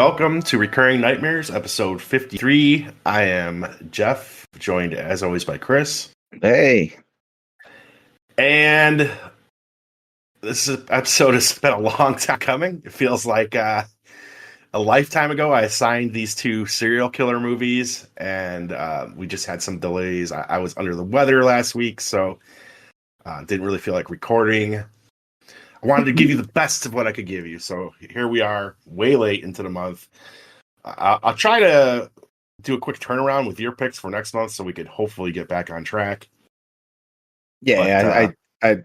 welcome to Recurring Nightmares, episode 53. I am Jeff, joined as always by Chris. Hey. And episode has been a long time coming. It feels like a lifetime ago I assigned these two serial killer movies, and we just had some delays. I was under the weather last week, so didn't really feel like recording. I wanted to give you the best of what I could give you, so here we are, way late into the month. I'll try to do a quick turnaround with your picks for next month, so we could hopefully get back on track. Yeah, I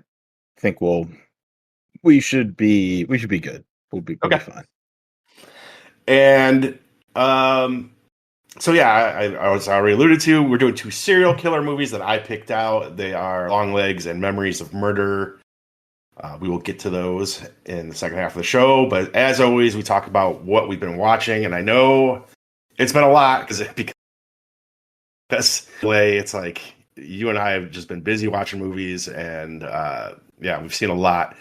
think we should be good. We'll be fine. And so yeah, I was already alluded to. We're doing two serial killer movies that I picked out. They are Longlegs and Memories of Murder. We will get to those in the second half of the show. But as always, we talk about what we've been watching. And I know it's been a lot because it's like you and I have just been busy watching movies. And yeah, we've seen a lot.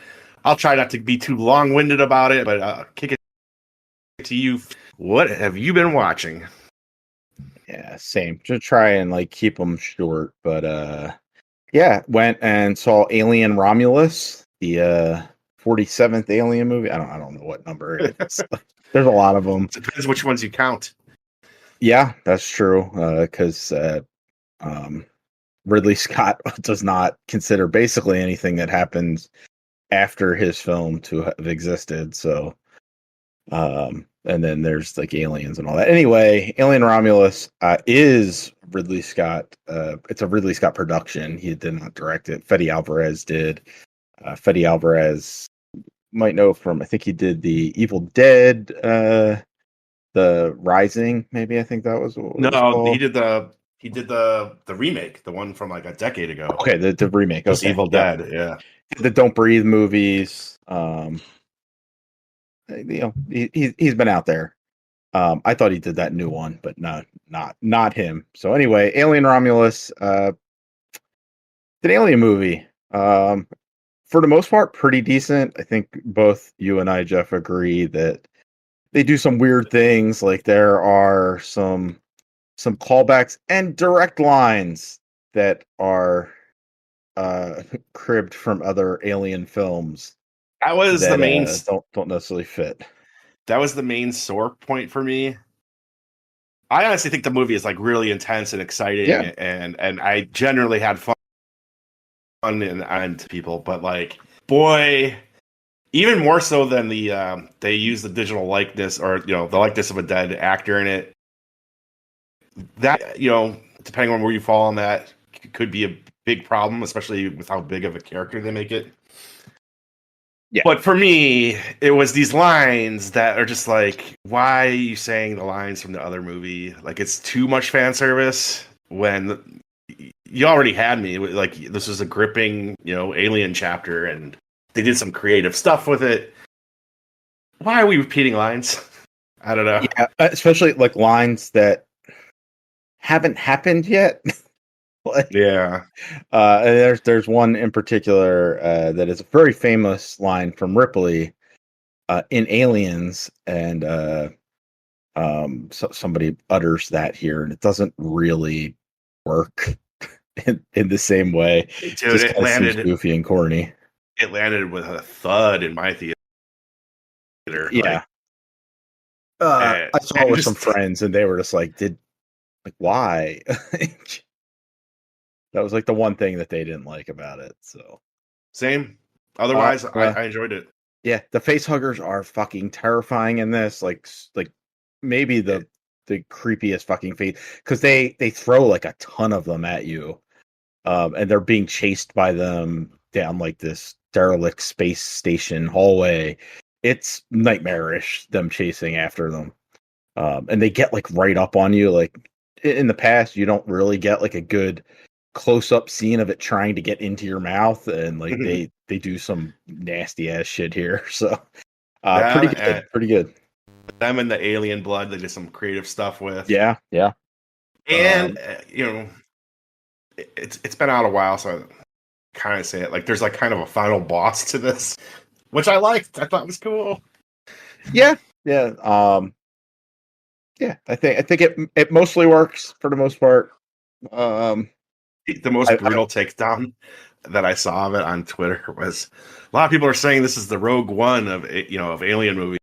I'll try not to be too long-winded about it, but kick it to you. What have you been watching? Yeah, same. Just try and keep them short. But yeah, went and saw Alien Romulus, the 47th Alien movie. I don't know what number it is. There's a lot of them. It depends which ones you count. Yeah, that's true. Because Ridley Scott does not consider basically anything that happens after his film to have existed. So, and then there's aliens and all that. Anyway, Alien Romulus is Ridley Scott. It's a Ridley Scott production. He did not direct it. Fede Alvarez did. Fede Alvarez might know from, I think he did the Evil Dead, the Rising. Maybe I think that was what it was called. He did the remake, the one from a decade ago. Okay, the remake. Okay, Evil Dead. Yeah, the Don't Breathe movies. He's been out there. I thought he did that new one, but not him. So anyway, Alien Romulus, an Alien movie. For the most part, pretty decent. I think both you and I, Jeff, agree that they do some weird things. Like there are some callbacks and direct lines that are cribbed from other Alien films. That was the main. Don't necessarily fit. That was the main sore point for me. I honestly think the movie is really intense and exciting, yeah. and I generally had fun and people, but boy, even more so than they use the digital likeness or the likeness of a dead actor in it. That depending on where you fall on that, could be a big problem, especially with how big of a character they make it. Yeah. But for me, it was these lines that are just why are you saying the lines from the other movie? It's too much fan service when you already had me. This was a gripping, Alien chapter, and they did some creative stuff with it. Why are we repeating lines? I don't know. Yeah, especially lines that haven't happened yet. Yeah. There's one in particular that is a very famous line from Ripley in Aliens, and so somebody utters that here, and it doesn't really work in the same way. Dude, it landed goofy and corny. It landed with a thud in my theater. Yeah. I saw it with some friends, and they were just why? That was the one thing that they didn't like about it. So same. Otherwise, I enjoyed it. Yeah, the face huggers are fucking terrifying in this. Maybe the creepiest fucking face, because they throw a ton of them at you, and they're being chased by them down this derelict space station hallway. It's nightmarish, them chasing after them, and they get right up on you. In the past, you don't really get a good close-up scene of it trying to get into your mouth, and they do some nasty ass shit here. So pretty good. Them and the alien blood, they did some creative stuff with. Yeah. And it's been out a while, so I kind of say it there's kind of a final boss to this, which I liked. I thought was cool. Yeah. Yeah, I think it mostly works for the most part. Um, The most I brutal takedown that I saw of it on Twitter was a lot of people are saying this is the Rogue One of Alien movies.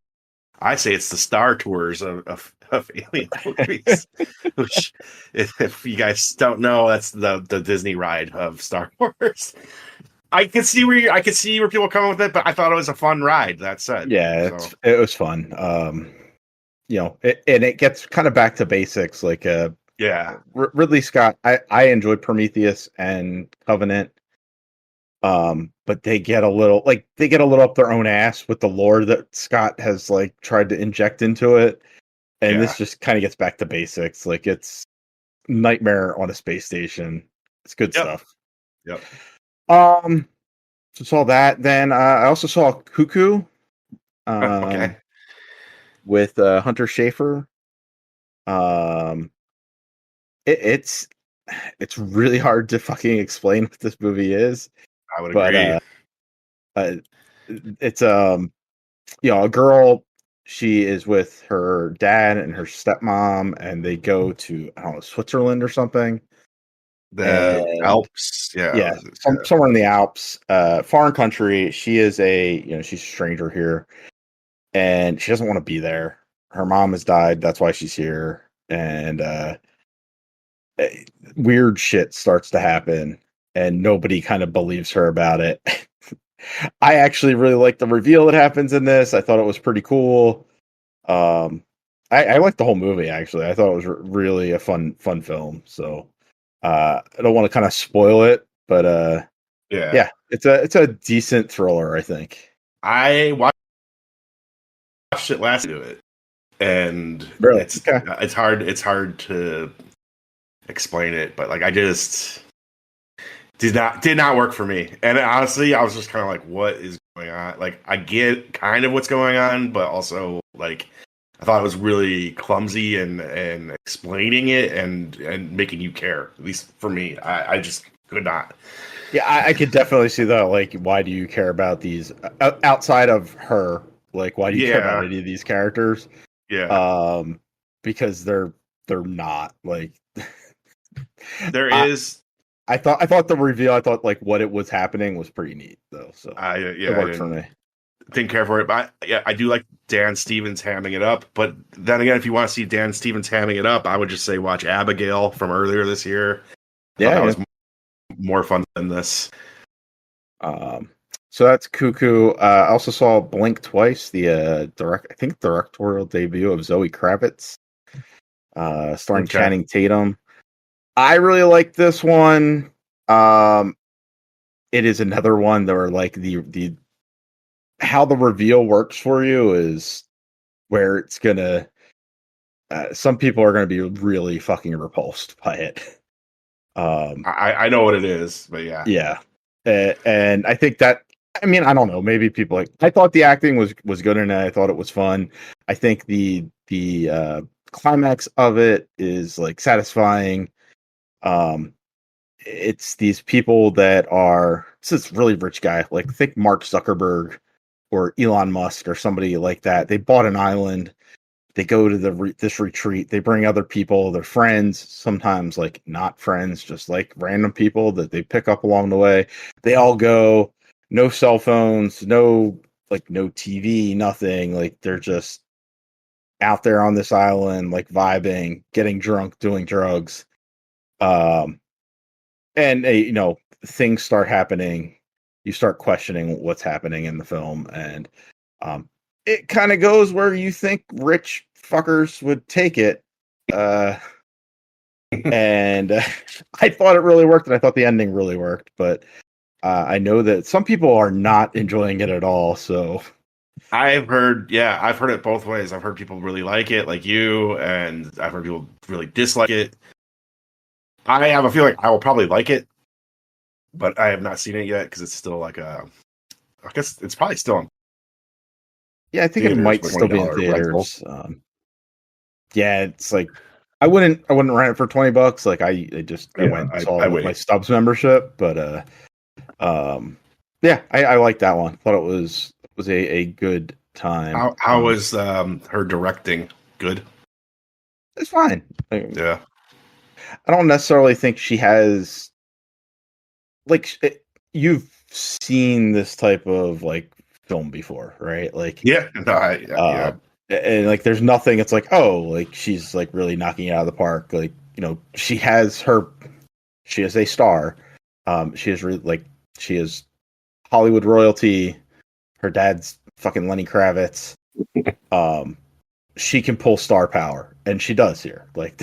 I say it's the Star Tours of Alien movies. Which, if you guys don't know, that's the Disney ride of Star Wars. I could see where people are coming with it, but I thought it was a fun ride. That said, yeah, so it was fun. And it gets kind of back to basics. Like yeah, Ridley Scott, I enjoyed Prometheus and Covenant. But they get a little up their own ass with the lore that Scott has like tried to inject into it, and yeah, this just kind of gets back to basics. Like it's Nightmare on a space station. It's good yep, stuff. yep. Um, so saw that. Then I also saw Cuckoo. Okay, With Hunter Schafer. Um, it's it's really hard to fucking explain what this movie is, I would but agree. uh it's a girl. She is with her dad and her stepmom, and they go to, I don't know, Switzerland or something. The And Alps, yeah, yeah, somewhere in the Alps, foreign country. She is she's a stranger here, and she doesn't want to be there. Her mom has died, that's why she's here. And weird shit starts to happen, and nobody kind of believes her about it. I actually really like the reveal that happens in this. I thought it was pretty cool. I liked the whole movie. Actually, I thought it was really a fun film. So I don't want to kind of spoil it, but yeah. yeah, it's a decent thriller, I think. I watched it last to it, and Really? Okay. it's hard to explain it, but like I just did not work for me. And honestly, I was just kind of like, what is going on? Like I get kind of what's going on, but also like I thought it was really clumsy and explaining it and making you care. At least for me, I just could not. Yeah, I could definitely see that. Like, why do you care about these outside of her? Like, why do you care about Yeah, any of these characters? yeah. Um, because they're not like. There I is. I thought the reveal. I thought like what it was happening was pretty neat though. So it I worked for didn't me. care for it, but I do like Dan Stevens hamming it up. But then again, if you want to see Dan Stevens hamming it up, I would just say watch Abigail from earlier this year. I thought Yeah, that yeah. was more fun than this. Um, so that's Cuckoo. I also saw Blink twice. The directorial debut of Zoe Kravitz, starring Okay. Channing Tatum. I really like this one. Um, it is another one that were like the how the reveal works for you is where it's gonna. Some people are gonna be really fucking repulsed by it. Um, I know what it is, but yeah, yeah, and I think that. I mean, I don't know. Maybe people like. I thought the acting was good in it. I thought it was fun. I think the climax of it is like satisfying. Um, it's these people that are it's this really rich guy, like think Mark Zuckerberg or Elon Musk or somebody like that. They bought an island. They go to this retreat. They bring other people, their friends, sometimes like not friends, just like random people that they pick up along the way. They all go, no cell phones, no TV, nothing. Like they're just out there on this island, like vibing, getting drunk, doing drugs. Um, and things start happening. You start questioning what's happening in the film, and um it kind of goes where you think rich fuckers would take it. uh and I thought it really worked, and I thought the ending really worked, but I know that some people are not enjoying it at all. So I've heard it both ways. I've heard people really like it, like you, and I've heard people really dislike it. I have a feeling I will probably like it, but I have not seen it yet because it's still like I guess it's probably still in yeah, I think it theaters might for still be in $20 rental. theaters. Yeah, it's like I wouldn't rent it for $20. Like I Yeah, went and saw it I with my wait. Stubs membership, but um yeah, I like that one. Thought it was a good time. How was her directing? Good. It's fine. Like, Yeah. I don't necessarily think she has like you've seen this type of like film before, right? Like, Yeah. No, yeah. uh, and like there's nothing. It's like, oh, like she's like really knocking it out of the park. Like, you know, she is a star. She is like she is Hollywood royalty. Her dad's fucking Lenny Kravitz. Um, she can pull star power, and she does here. Like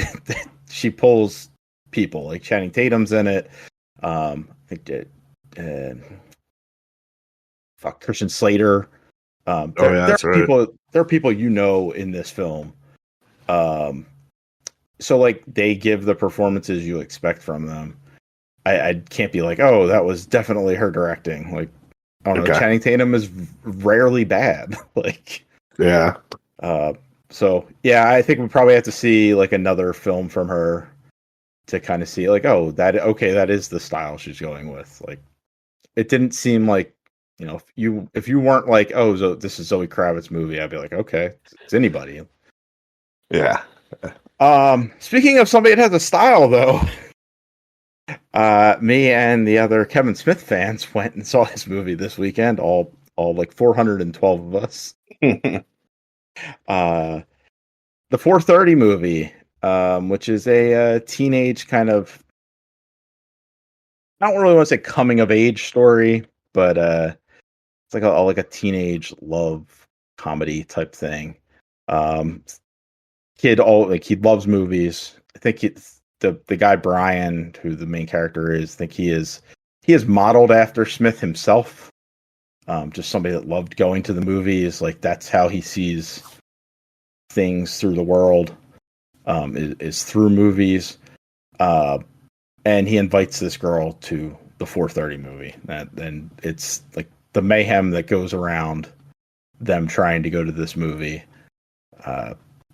she pulls people. Like Channing Tatum's in it. I think fuck Christian Slater. Oh yeah, There that's are right. people you know in this film. Um, so like they give the performances you expect from them. I can't be like, oh, that was definitely her directing. Like, I don't know. Okay. Channing Tatum is rarely bad. Like, Yeah. uh, so yeah, I think we probably have to see like another film from her to kind of see like, oh, that okay, that is the style she's going with. Like, it didn't seem like, you know, if you weren't like, oh, this is Zoe Kravitz movie, I'd be like, okay, it's anybody. Yeah. Speaking of somebody that has a style though, me and the other Kevin Smith fans went and saw his movie this weekend. All like 412 of us. Uh, the 430 movie, which is a teenage kind of, I don't really want to say coming of age story, but it's like a teenage love comedy type thing. Um, he loves movies. I think it's the guy Brian, who the main character is. I think he is modeled after Smith himself. Just somebody that loved going to the movies. Like that's how he sees things through the world. Is through movies. And he invites this girl to the 430 movie. And it's like the mayhem that goes around them trying to go to this movie.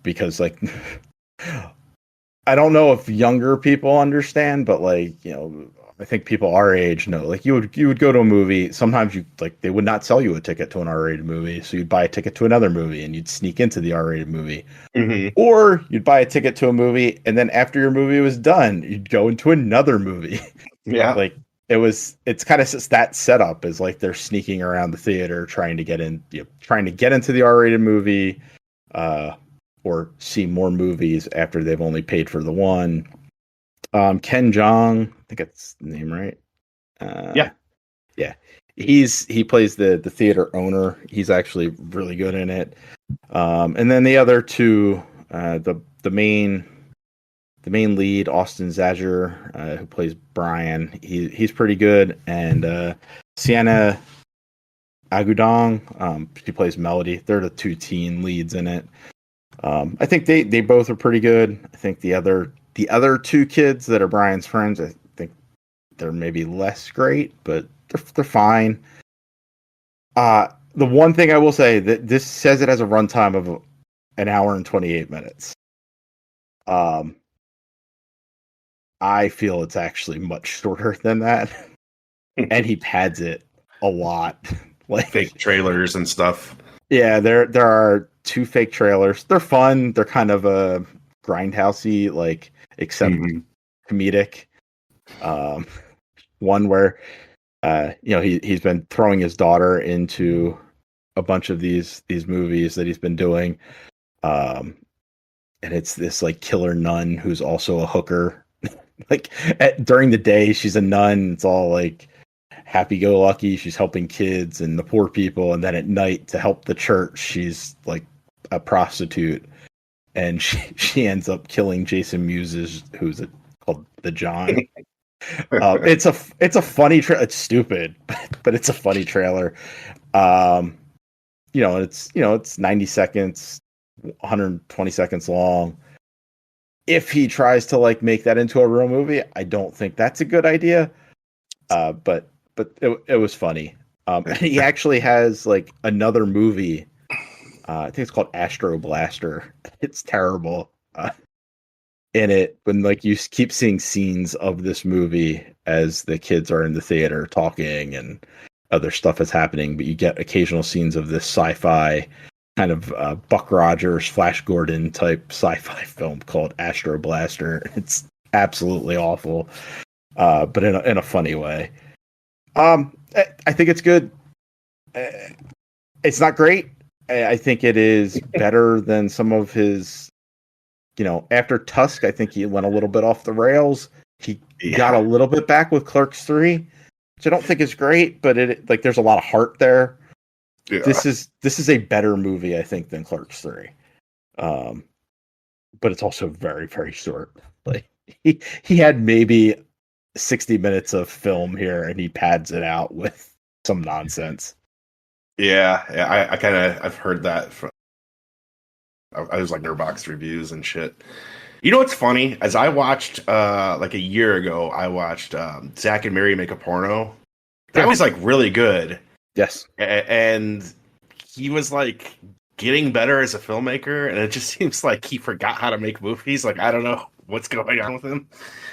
Because like I don't know if younger people understand, but like, you know, I think people our age know. Like you would go to a movie, sometimes you like they would not sell you a ticket to an R-rated movie, so you'd buy a ticket to another movie and you'd sneak into the R-rated movie. Hmm. Or you'd buy a ticket to a movie and then after your movie was done, you'd go into another movie. Yeah. Like it's kind of that setup is like they're sneaking around the theater trying to get in, you know, trying to get into the R-rated movie, or see more movies after they've only paid for the one. Ken Jeong, I think that's the name, right? Yeah. Yeah. He plays the theater owner. He's actually really good in it. And then the other two, the main lead, Austin Zager, who plays Brian, he's pretty good, and Sienna Agudong, she plays Melody. They're the two teen leads in it. I think they both are pretty good. I think the other two kids that are Brian's friends, I think they're maybe less great, but they're fine. The one thing I will say that this says it has a runtime of an hour and 28 minutes. I feel it's actually much shorter than that, and he pads it a lot. Like Fake trailers and stuff. yeah, there are two fake trailers. They're fun. They're kind of a grindhousey, like except comedic. Um, one where you know he's been throwing his daughter into a bunch of these movies that he's been doing, and it's this like killer nun who's also a hooker. Like during the day she's a nun. It's all like happy-go-lucky. She's helping kids and the poor people, and then at night to help the church, she's like a prostitute, and she ends up killing Jason Mewes, called the John. It's a funny it's stupid, but it's a funny trailer. It's 90 seconds, 120 seconds long. If he tries to like make that into a real movie, I don't think that's a good idea. But it was funny. And he actually has like another movie. I think it's called Astro Blaster. It's terrible. In it, when like you keep seeing scenes of this movie as the kids are in the theater talking and other stuff is happening, but you get occasional scenes of this sci-fi kind of Buck Rogers, Flash Gordon type sci-fi film called Astro Blaster. It's absolutely awful, but in a funny way. I think it's good. It's not great. I think it is better than some of his. After Tusk, I think he went a little bit off the rails. He got a little bit back with Clerks 3, which I don't think is great, but there's a lot of heart there. Yeah. This is a better movie, I think, than Clerks 3. But it's also very, very short. Like he had maybe 60 minutes of film here, and he pads it out with some nonsense. Yeah, I've heard that from. I was like Nerdbox reviews and shit. You know what's funny? As I watched like a year ago, I watched Zach and Mary Make a Porno. That was like really good. Yes. And he was like getting better as a filmmaker, and it just seems like he forgot how to make movies. Like, I don't know what's going on with him.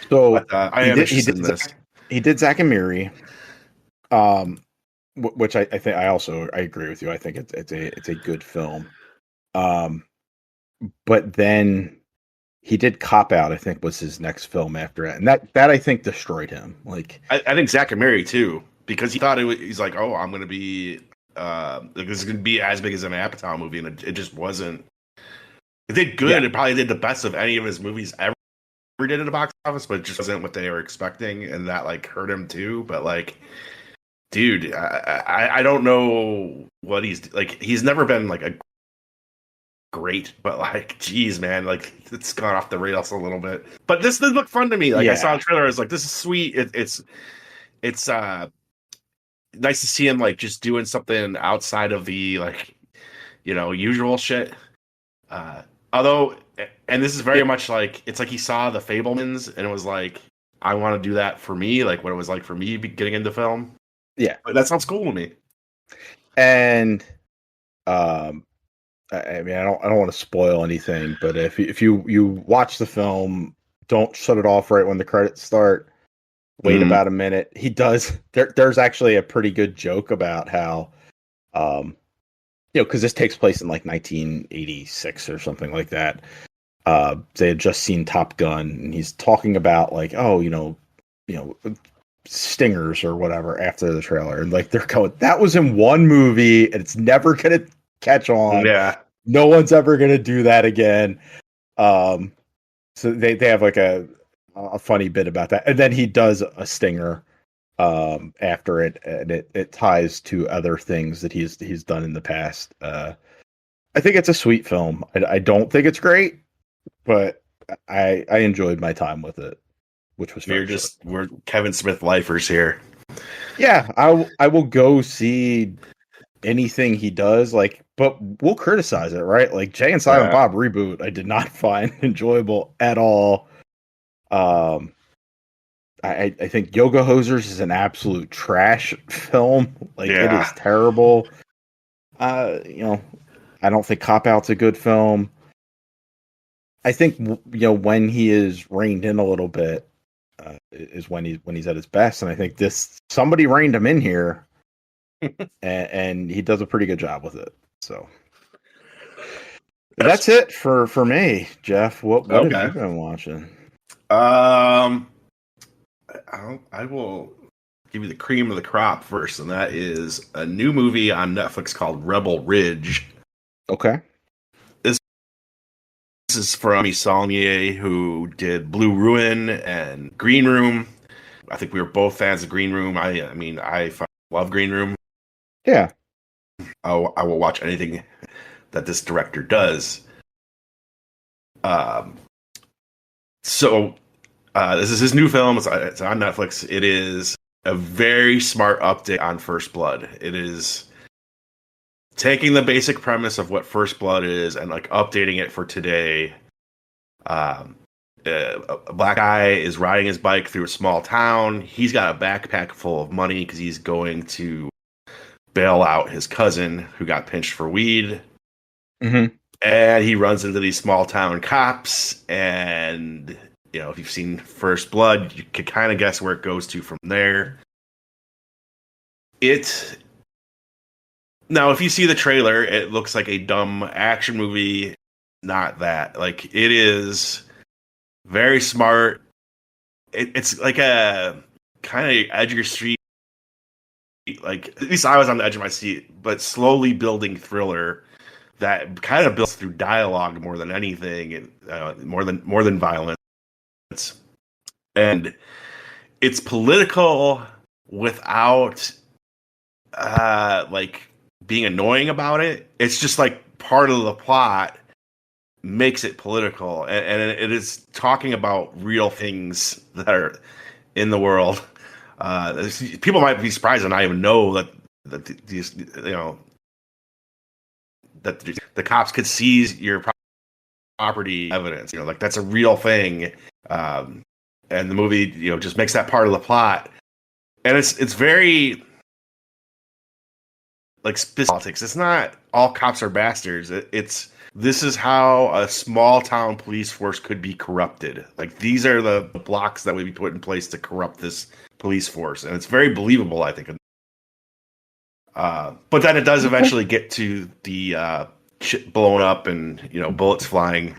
So but, I am interested in this. He did Zach and Miri, which I think I agree with you. I think it's a good film. But then he did Cop Out, I think was his next film after that. And that I think destroyed him. Like I think Zach and Mary too, because he thought he's like, oh, I'm going to be like this is going to be as big as an Apatow movie, and it just wasn't. It did good. Yeah. It probably did the best of any of his movies ever did at the box office, but it just wasn't what they were expecting, and that like hurt him too. But like, dude, I don't know what he's like. He's never been like a great, but like, geez, man, like it's gone off the rails a little bit. But this did look fun to me. Like I saw a trailer, I was like, this is sweet. It's nice to see him like just doing something outside of the like, usual shit. Although, and this is very much like, it's like he saw The Fabelmans and it was like, I want to do that for me, like what it was like for me getting into film. Yeah, but that sounds cool to me. And I mean, I don't want to spoil anything, but if you watch the film, don't shut it off right when the credits start. Wait about a minute. He does. There's actually a pretty good joke about how, because this takes place in like 1986 or something like that. They had just seen Top Gun, and he's talking about like, stingers or whatever after the trailer, and like they're going, that was in one movie, and it's never gonna catch on. Yeah, no one's ever gonna do that again. So they have like a funny bit about that, and then he does a stinger after it, and it ties to other things that he's done in the past. I think it's a sweet film. I don't think it's great, but I enjoyed my time with it, which was we're Kevin Smith lifers here. Yeah, I will go see anything he does, like, but we'll criticize it, right? Like Jay and Silent Bob reboot, I did not find enjoyable at all. I think Yoga Hosers is an absolute trash film. Like it is terrible. I don't think Cop Out's a good film. I think when he is reined in a little bit is when he's at his best, and I think somebody reined him in here, and he does a pretty good job with it. So that's it for me, Jeff. What have you been watching? I will give you the cream of the crop first, and that is a new movie on Netflix called Rebel Ridge. Okay. This is from Saulnier, who did Blue Ruin and Green Room. I think we were both fans of Green Room. I mean, I love Green Room. Yeah. I will watch anything that this director does. So this is his new film. It's on Netflix. It is a very smart update on First Blood. It is taking the basic premise of what First Blood is and like updating it for today. A black guy is riding his bike through a small town. He's got a backpack full of money because he's going to bail out his cousin who got pinched for weed. Mm-hmm. And he runs into these small town cops, and if you've seen First Blood, you can kind of guess where it goes to from there. It Now, if you see the trailer, it looks like a dumb action movie. Not that. Like, it is very smart. It's like a kind of edge of your street. Like, at least I was on the edge of my seat, but slowly building thriller that kind of builds through dialogue more than anything, and more than violence. And it's political without like being annoying about it. It's just like part of the plot makes it political, and it is talking about real things that are in the world. People might be surprised and not even know that these, that the cops could seize your property evidence. Like that's a real thing. And the movie, just makes that part of the plot. And it's very like politics. It's not all cops are bastards. This is how a small town police force could be corrupted. Like these are the blocks that would be put in place to corrupt this police force, and it's very believable, I think. But then it does eventually get to the shit blowing up and bullets flying,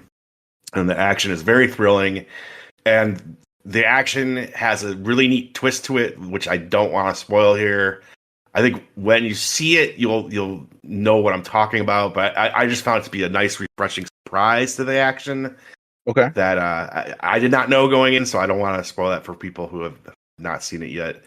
and the action is very thrilling, and the action has a really neat twist to it, which I don't want to spoil here. I think when you see it, you'll know what I'm talking about. But I just found it to be a nice, refreshing surprise to the action. Okay. That I did not know going in, so I don't want to spoil that for people who have not seen it yet.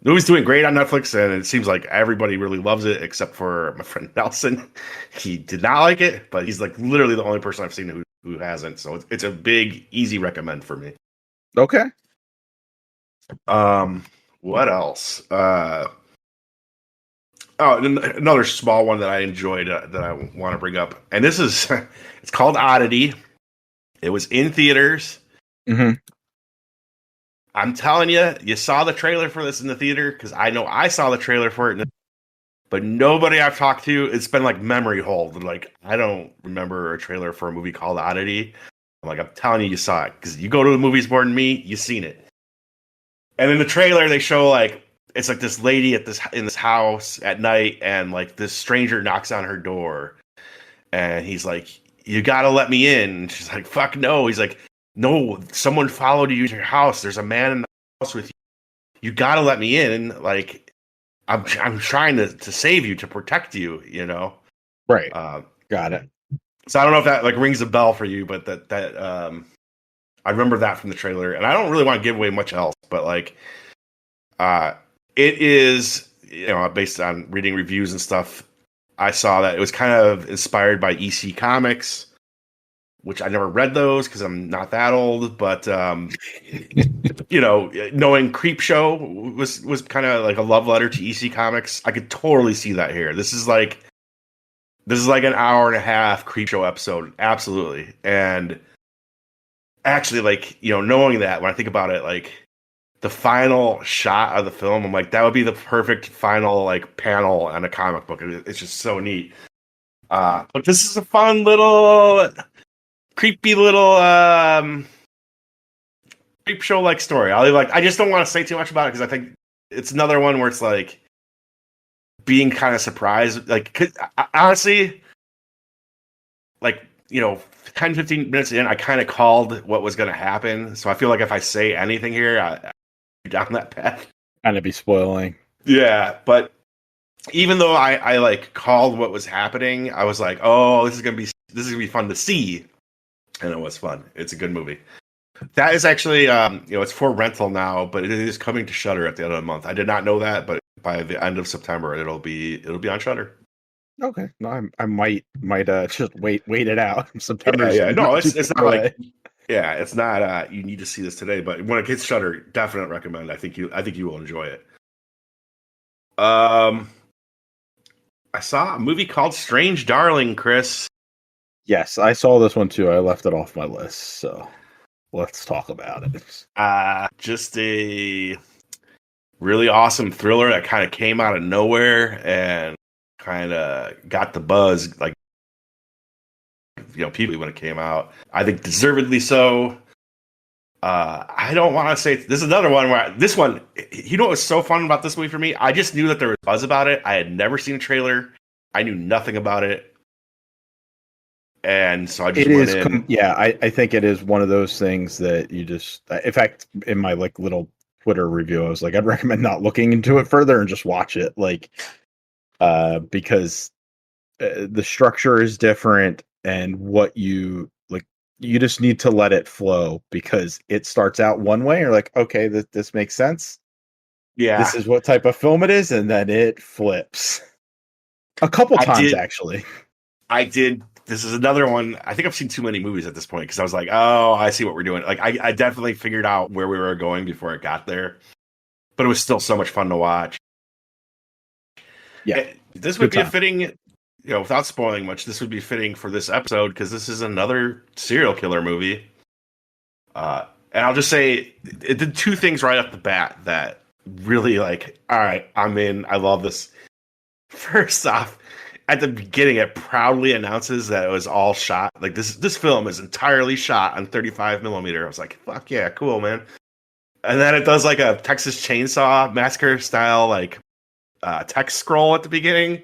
The movie's doing great on Netflix, and it seems like everybody really loves it, except for my friend Nelson. He did not like it, but he's like literally the only person I've seen who hasn't. So it's a big, easy recommend for me. Okay. What else? Another small one that I enjoyed that I want to bring up, and this is it's called Oddity. It was in theaters. Mm-hmm. I'm telling you, you saw the trailer for this in the theater because I know I saw the trailer for it, but nobody I've talked to, it's been like memory hold. Like I don't remember a trailer for a movie called Oddity. I'm telling you, you saw it because you go to the movies more than me. You've seen it. And in the trailer, they show it's like this lady in this house at night, and like this stranger knocks on her door, and he's like, "You gotta let me in." And she's like, "Fuck no." He's like, "No, someone followed you to your house. There's a man in the house with you. You gotta let me in. Like, I'm trying to save you, to protect you. Right. Got it. So I don't know if that like rings a bell for you, but that I remember that from the trailer, and I don't really want to give away much else, but like, it is, based on reading reviews and stuff, I saw that it was kind of inspired by EC Comics, which I never read those because I'm not that old, but knowing Creepshow was kind of like a love letter to EC Comics. I could totally see that here. This is like an hour and a half Creepshow episode, absolutely. And actually, like, knowing that, when I think about it, like the final shot of the film, I'm like, that would be the perfect final like panel on a comic book. It's just so neat. But this is a fun little, creepy little creep show like story. I just don't want to say too much about it because I think it's another one where it's like being kind of surprised. Like, honestly, like 10, 15 minutes in, I kind of called what was going to happen. So I feel like if I say anything here, I down that path. Kind of be spoiling. Yeah, but even though I like called what was happening, I was like, oh, this is gonna be fun to see, and it was fun. It's a good movie. That is actually it's for rental now, but it is coming to Shudder at the end of the month. I did not know that, but by the end of September, it'll be on Shudder. Okay, no, I might just wait it out. September. Yeah. No, it's not like. Yeah, it's not. You need to see this today, but when it gets Shudder, definitely recommend. I think you will enjoy it. I saw a movie called Strange Darling, Chris. Yes, I saw this one too. I left it off my list, so let's talk about it. Just a really awesome thriller that kind of came out of nowhere and kind of got the buzz, like people when it came out. I think deservedly so. I don't want to say this is another one where what was so fun about this movie for me? I just knew that there was buzz about it. I had never seen a trailer. I knew nothing about it, and so I just It went is, in. yeah. I think it is one of those things that you just. In fact, in my like little Twitter review, I was like, I'd recommend not looking into it further and just watch it, like, because the structure is different, and what you like, you just need to let it flow because it starts out one way. You're like, okay, this makes sense. This Yeah, is what type of film it is, and then it flips a couple I times did. actually. I did. This is another one. I think I've seen too many movies at this point because I was like, oh, I see what we're doing. Like, I definitely figured out where we were going before it got there, but it was still so much fun to watch. Yeah, This would good be a time. fitting, without spoiling much, this would be fitting for this episode because this is another serial killer movie. And I'll just say it did two things right off the bat that really, like, all right, I'm in. I love this. First off, at the beginning, it proudly announces that it was all shot. Like, this film is entirely shot on 35 millimeter. I was like, fuck yeah, cool, man. And then it does like a Texas Chainsaw Massacre style, like, text scroll at the beginning.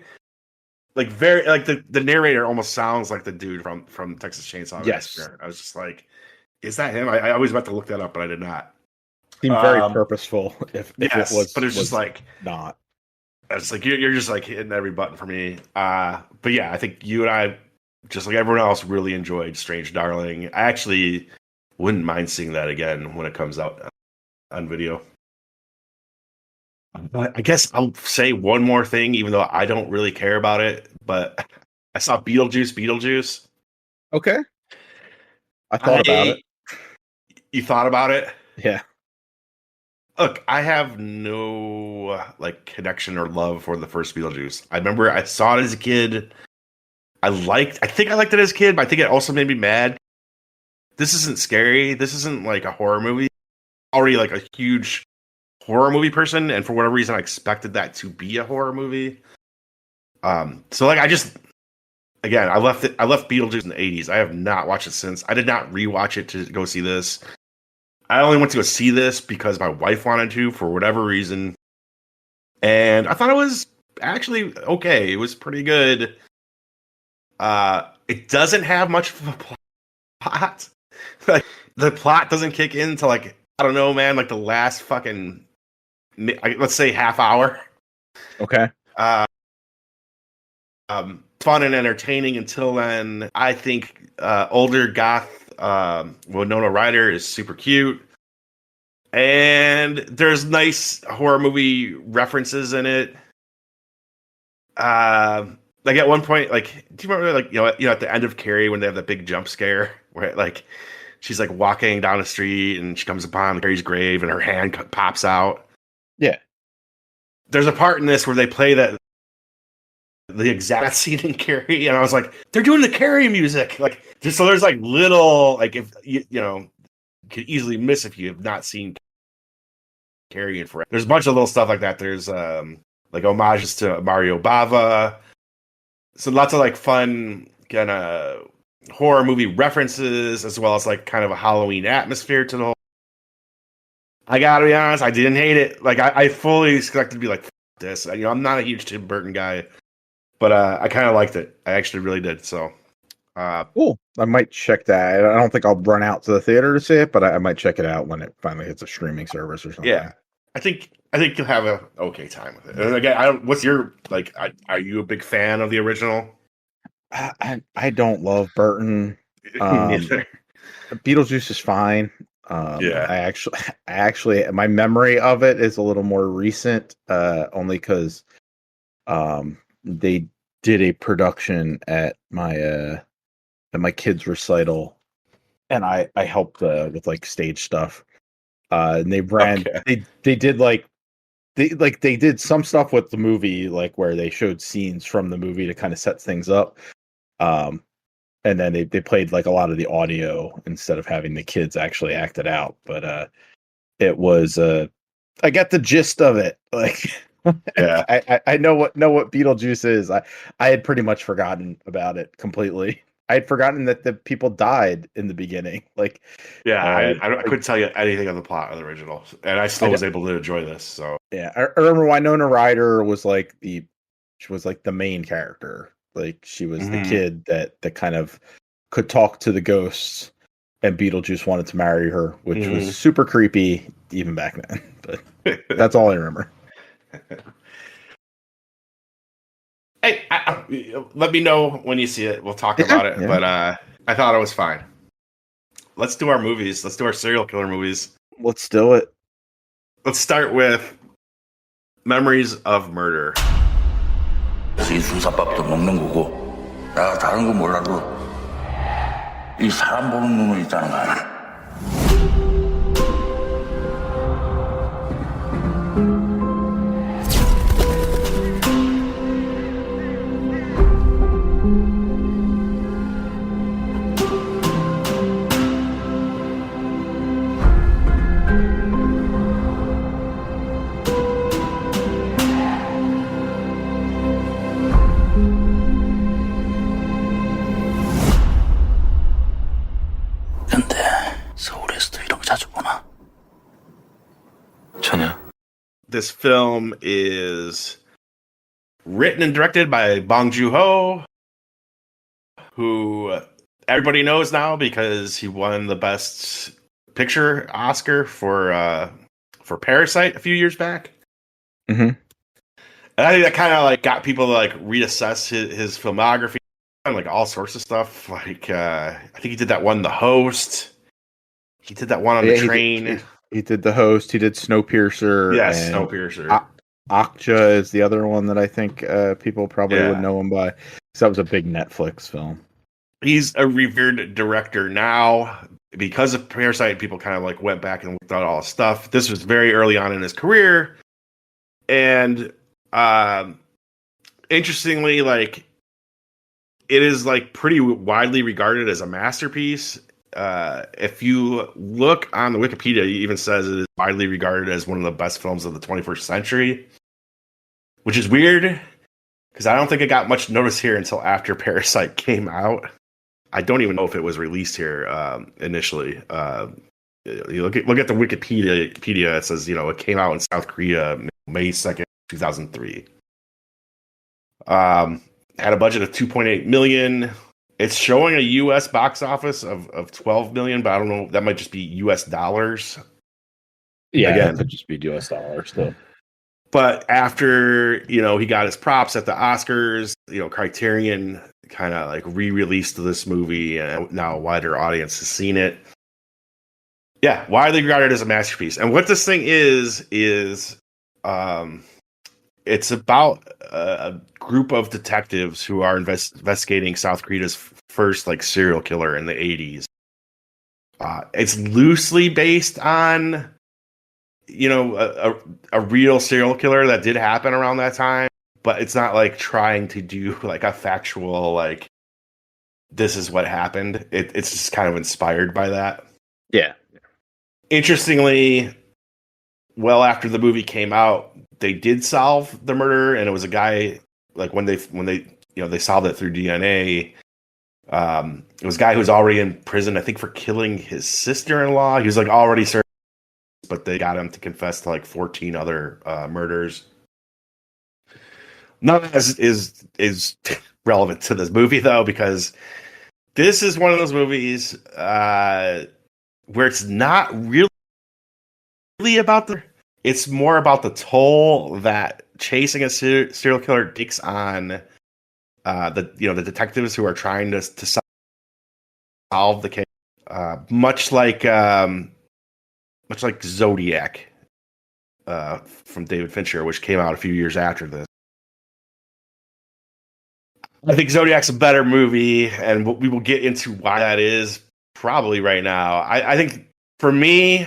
Like, very, like, the narrator almost sounds like the dude from Texas Chainsaw Yes, Massacre. I was just like, is that him? I always meant to look that up, but I did not. seemed very Um, purposeful. If it yes, but it's just was like, not. it's like you're just like hitting every button for me. But yeah, I think you and I, just like everyone else, really enjoyed Strange Darling. I actually wouldn't mind seeing that again when it comes out on video. But I guess I'll say one more thing, even though I don't really care about it. But I saw Beetlejuice. Okay, I thought about it. I You thought about it? Yeah. Look, I have no like connection or love for the first Beetlejuice. I remember I saw it as a kid. I think I liked it as a kid, but I think it also made me mad. This isn't scary. This isn't like a horror movie. Already like a huge horror movie person, and for whatever reason, I expected that to be a horror movie. So like I just again, I left it. I left Beetlejuice in the '80s. I have not watched it since. I did not rewatch it to go see this. I only went to go see this because my wife wanted to for whatever reason, and I thought it was actually okay. It was pretty good. It doesn't have much of a plot. Like the plot doesn't kick in until like I don't know, man. Like the last fucking let's say half hour. Okay. Uh, Fun and entertaining until then. I think older goth Winona Ryder is super cute, and there's nice horror movie references in it. Like at one point, like do you remember like at the end of Carrie when they have that big jump scare where like she's like walking down the street and she comes upon Carrie's grave and her hand pops out. Yeah. There's a part in this where they play the exact scene in Carrie, and I was like, they're doing the Carrie music, like just so there's like little like if you could easily miss if you have not seen Carrie in forever. There's a bunch of little stuff like that. There's like homages to Mario Bava, so lots of like fun kind of horror movie references as well as like kind of a Halloween atmosphere to the whole. I gotta be honest, I didn't hate it. Like I fully expected to be like this. I'm not a huge Tim Burton guy. But I kind of liked it. I actually really did. So, Cool. I might check that. I don't think I'll run out to the theater to see it, but I might check it out when it finally hits a streaming service or something. yeah, I think you'll have a okay time with it. And again, I don't. What's your like? Are you a big fan of the original? I don't love Burton. Me Um, neither. Beetlejuice is fine. Yeah. I actually, my memory of it is a little more recent. Only because they did a production at my kids' recital, and I helped with like stage stuff. And they ran Okay. they did they did some stuff with the movie, like where they showed scenes from the movie to kind of set things up. Um, and then they played like a lot of the audio instead of having the kids actually act it out. But it was I got the gist of it. Like Yeah. I know what Beetlejuice is. I had pretty much forgotten about it completely. I had forgotten that the people died in the beginning. Like Yeah. uh I couldn't tell you anything of the plot of the original, and I still I, was able to enjoy this. So yeah, I remember Winona Ryder was like was like the main character. Like she was the Mhm. kid that kind of could talk to the ghosts, and Beetlejuice wanted to marry her, which was Mhm. super creepy even back then. But that's all I remember. Hey, let me know when you see it. We'll talk Yeah, about it. yeah. But I thought it was fine. Let's do our movies. Let's do our serial killer movies. Let's do it. Let's start with Memories of Murder. 그래서 이 수사밥도 먹는 거고 내가 다른 거 몰라도 이 사람 보는 눈은 있다는 거 알아? 근데 서울에서도 이런 거 자주 보나? 전혀. This film is written and directed by Bong Joon-ho, who everybody knows now because he won the Best Picture Oscar for Parasite a few years back. Mm-hmm. And I think that kind of like got people to like reassess his filmography and like all sorts of stuff. Like I think he did that one, The Host. He did that one on the train. He did The Host. He did Snowpiercer. Yes, and Snowpiercer. Okja is the other one that I think people probably Yeah. would know him by. Because that was a big Netflix film. He's a revered director now. Because of Parasite, people kind of like went back and looked at all his stuff. This was very early on in his career. And interestingly, like it is like pretty widely regarded as a masterpiece. If you look on the Wikipedia, it even says it is widely regarded as one of the best films of the 21st century, which is weird because I don't think it got much notice here until after Parasite came out. I don't even know if it was released here initially. You look at the Wikipedia. It says it came out in South Korea May 2nd, 2003. Had a budget of $2.8 million. It's showing a U.S. box office of 12 million, but I don't know. That might just be U.S. dollars. Yeah, Again. it could just be US dollars though. But after he got his props at the Oscars, Criterion kind of like re-released this movie, and now a wider audience has seen it. Yeah, widely regarded as a masterpiece. And what this thing is it's about a group of detectives who are investigating South Korea's first like serial killer in the 80s. It's loosely based on a real serial killer that did happen around that time, but it's not like trying to do like a factual like this is what happened. It's just kind of inspired by that. Yeah. Interestingly, well after the movie came out, they did solve the murder, and it was a guy like when they they solved it through DNA. It was a guy who was already in prison, I think, for killing his sister-in-law. He was like already served, but they got him to confess to like 14 other murders. None of this is relevant to this movie though, because this is one of those movies where it's not really about it's more about the toll that chasing a serial killer takes on the detectives who are trying to solve the case. Much like Zodiac from David Fincher, which came out a few years after this. I think Zodiac's a better movie, and we will get into why that is probably right now. I think for me,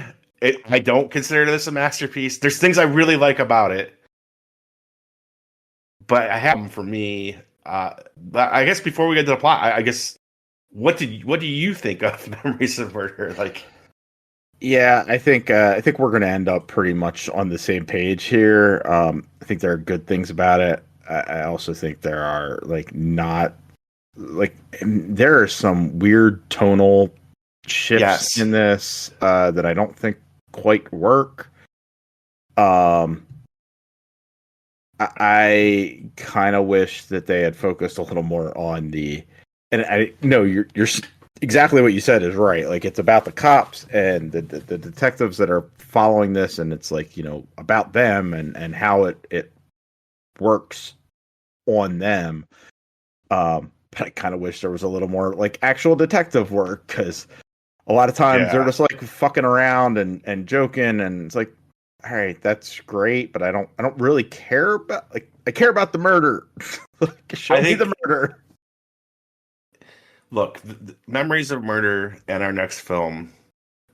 I don't consider this a masterpiece. There's things I really like about it, but I have them for me. But I guess before we get to the plot, I guess what do you think of Memories of Murder? Like, yeah, I think we're going to end up pretty much on the same page here. I think there are good things about it. I also think there are there are some weird tonal shifts in this that I don't think quite work. I kind of wish that they had focused a little more on the, and I no, you're exactly what you said is right. Like it's about the cops and the detectives that are following this, and it's like about them and how it works on them. But I kind of wish there was a little more like actual detective work because a lot of times they're Yeah. just like fucking around and joking, and it's like, all right, that's great, but I don't really care about like I care about the murder. Like, show I me think, the murder. look, Memories of Murder and our next film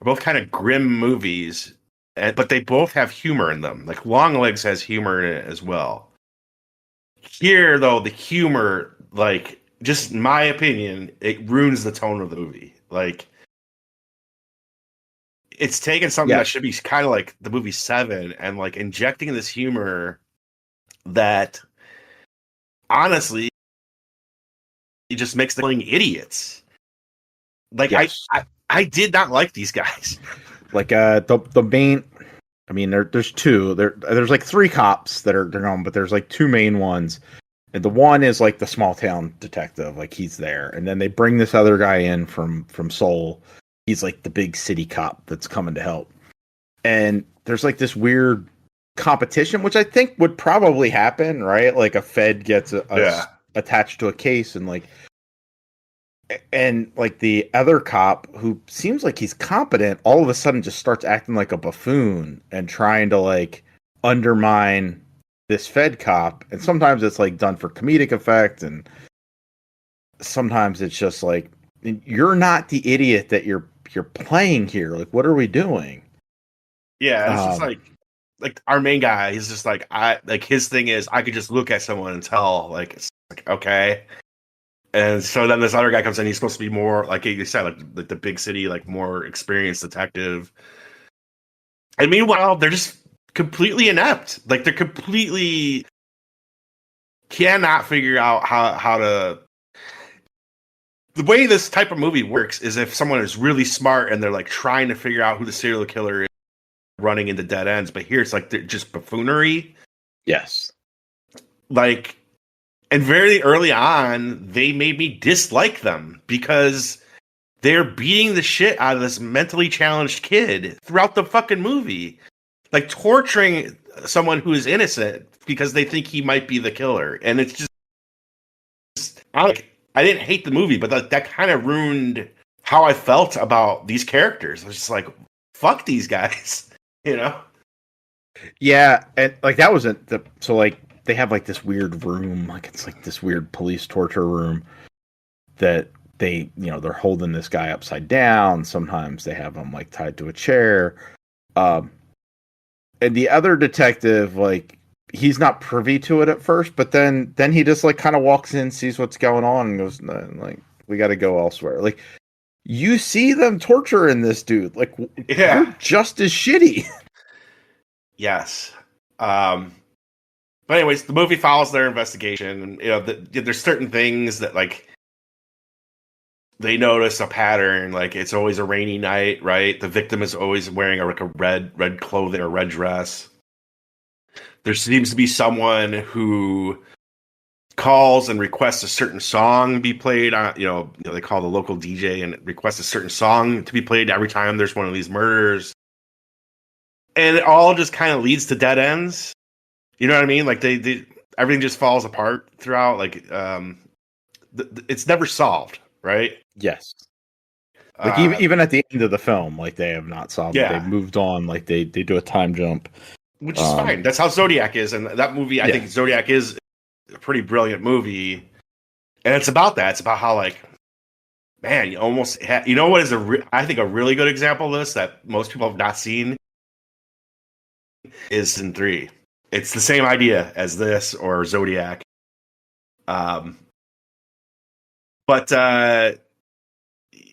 are both kind of grim movies, but they both have humor in them. Like Longlegs has humor in it as well. Here, though, the humor, like, just in my opinion, it ruins the tone of the movie. Like, it's taken something Yeah, that should be kind of like the movie Seven and like injecting this humor that honestly it just makes them idiots. Like yes. I did not like these guys. Like the main. I mean, there's two. There's like three cops that are they're on, but there's like two main ones. And the one is like the small town detective, like he's there, and then they bring this other guy in from Seoul. He's like the big city cop that's coming to help. And there's like this weird competition, which I think would probably happen, right? Like a Fed gets Yeah. attached to a case, and like the other cop who seems like he's competent, all of a sudden just starts acting like a buffoon and trying to like undermine this Fed cop. And sometimes it's like done for comedic effect, and sometimes it's just like you're not the idiot that you're playing here. Like, what are we doing? Yeah, and it's just like our main guy, he's just like I like his thing is I could just look at someone and tell like it's like okay. And so then this other guy comes in, he's supposed to be more like you said, like the big city, like more experienced detective. And meanwhile, they're just completely inept. Like they're completely cannot figure out how to. The way this type of movie works is if someone is really smart and they're like trying to figure out who the serial killer is, running into dead ends. But here it's like they're just buffoonery. Yes. Like, and very early on, they made me dislike them because they're beating the shit out of this mentally challenged kid throughout the fucking movie. Like torturing someone who is innocent because they think he might be the killer. And it's just I didn't hate the movie, but that kind of ruined how I felt about these characters. I was just like, fuck these guys, you know? Yeah, and like that wasn't the so like they have like this weird room, like it's like this weird police torture room that they they're holding this guy upside down. Sometimes they have him like tied to a chair. And the other detective, like he's not privy to it at first, but then he just like kind of walks in, sees what's going on, and goes like, "We got to go elsewhere." Like you see them torturing this dude, like Yeah. you're just as shitty. Yes. But anyways, the movie follows their investigation, and there's certain things that like they notice a pattern. Like it's always a rainy night, right? The victim is always wearing like a red clothing or red dress. There seems to be someone who calls and requests a certain song be played on. They call the local DJ and request a certain song to be played every time there's one of these murders, and it all just kind of leads to dead ends. You know what I mean? Like they everything just falls apart throughout. Like it's never solved, right? Yes. Like even at the end of the film, like they have not solved it. Yeah. They've moved on. Like they do a time jump, Which is fine. That's how Zodiac is, and that movie, I think Zodiac is a pretty brilliant movie, and it's about that. It's about how like, man, you almost you know what is I think a really good example of this that most people have not seen is in 3. It's the same idea as this or Zodiac, but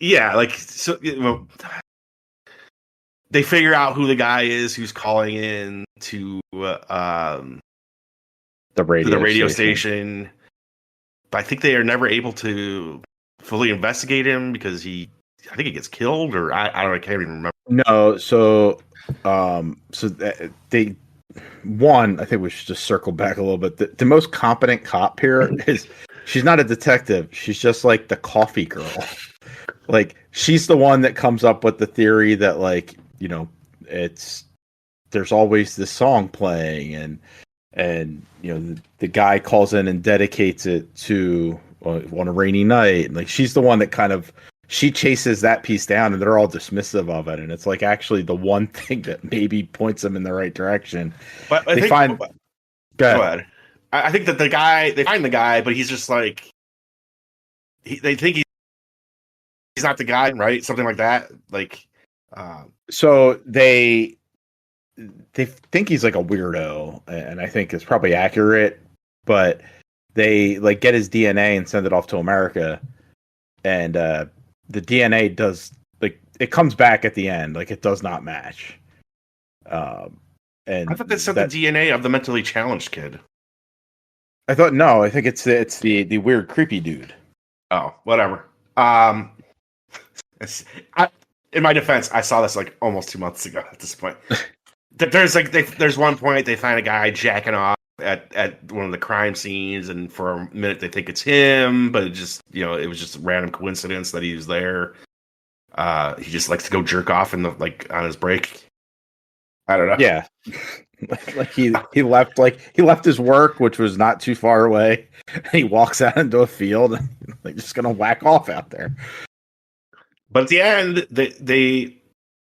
yeah, like so. They figure out who the guy is who's calling in to the radio station. But I think they are never able to fully investigate him because I think he gets killed, or I don't know, I can't even remember. No, so one, I think we should just circle back a little bit. The most competent cop here is she's not a detective. She's just like the coffee girl. Like she's the one that comes up with the theory that like, you know, there's always this song playing and you know the guy calls in and dedicates it to on a rainy night. And like she's the one that kind of she chases that piece down and they're all dismissive of it. And it's like actually the one thing that maybe points them in the right direction. But I They think, find go ahead. I think that they find the guy, but he's just like, they think he's not the guy, right? Something like that. Like, so they think he's like a weirdo, and I think it's probably accurate, but they like get his DNA and send it off to America. And the DNA does like it comes back at the end, like it does not match. And I thought they sent the DNA of the mentally challenged kid. I thought no, I think it's the weird creepy dude. Oh, whatever. In my defense, I saw this like almost 2 months ago. At this point, there's one point they find a guy jacking off at one of the crime scenes, and for a minute they think it's him, but it just it was just a random coincidence that he was there. He just likes to go jerk off in the on his break. I don't know. Yeah. Like he left his work, which was not too far away, and he walks out into a field and like just gonna whack off out there. But at the end,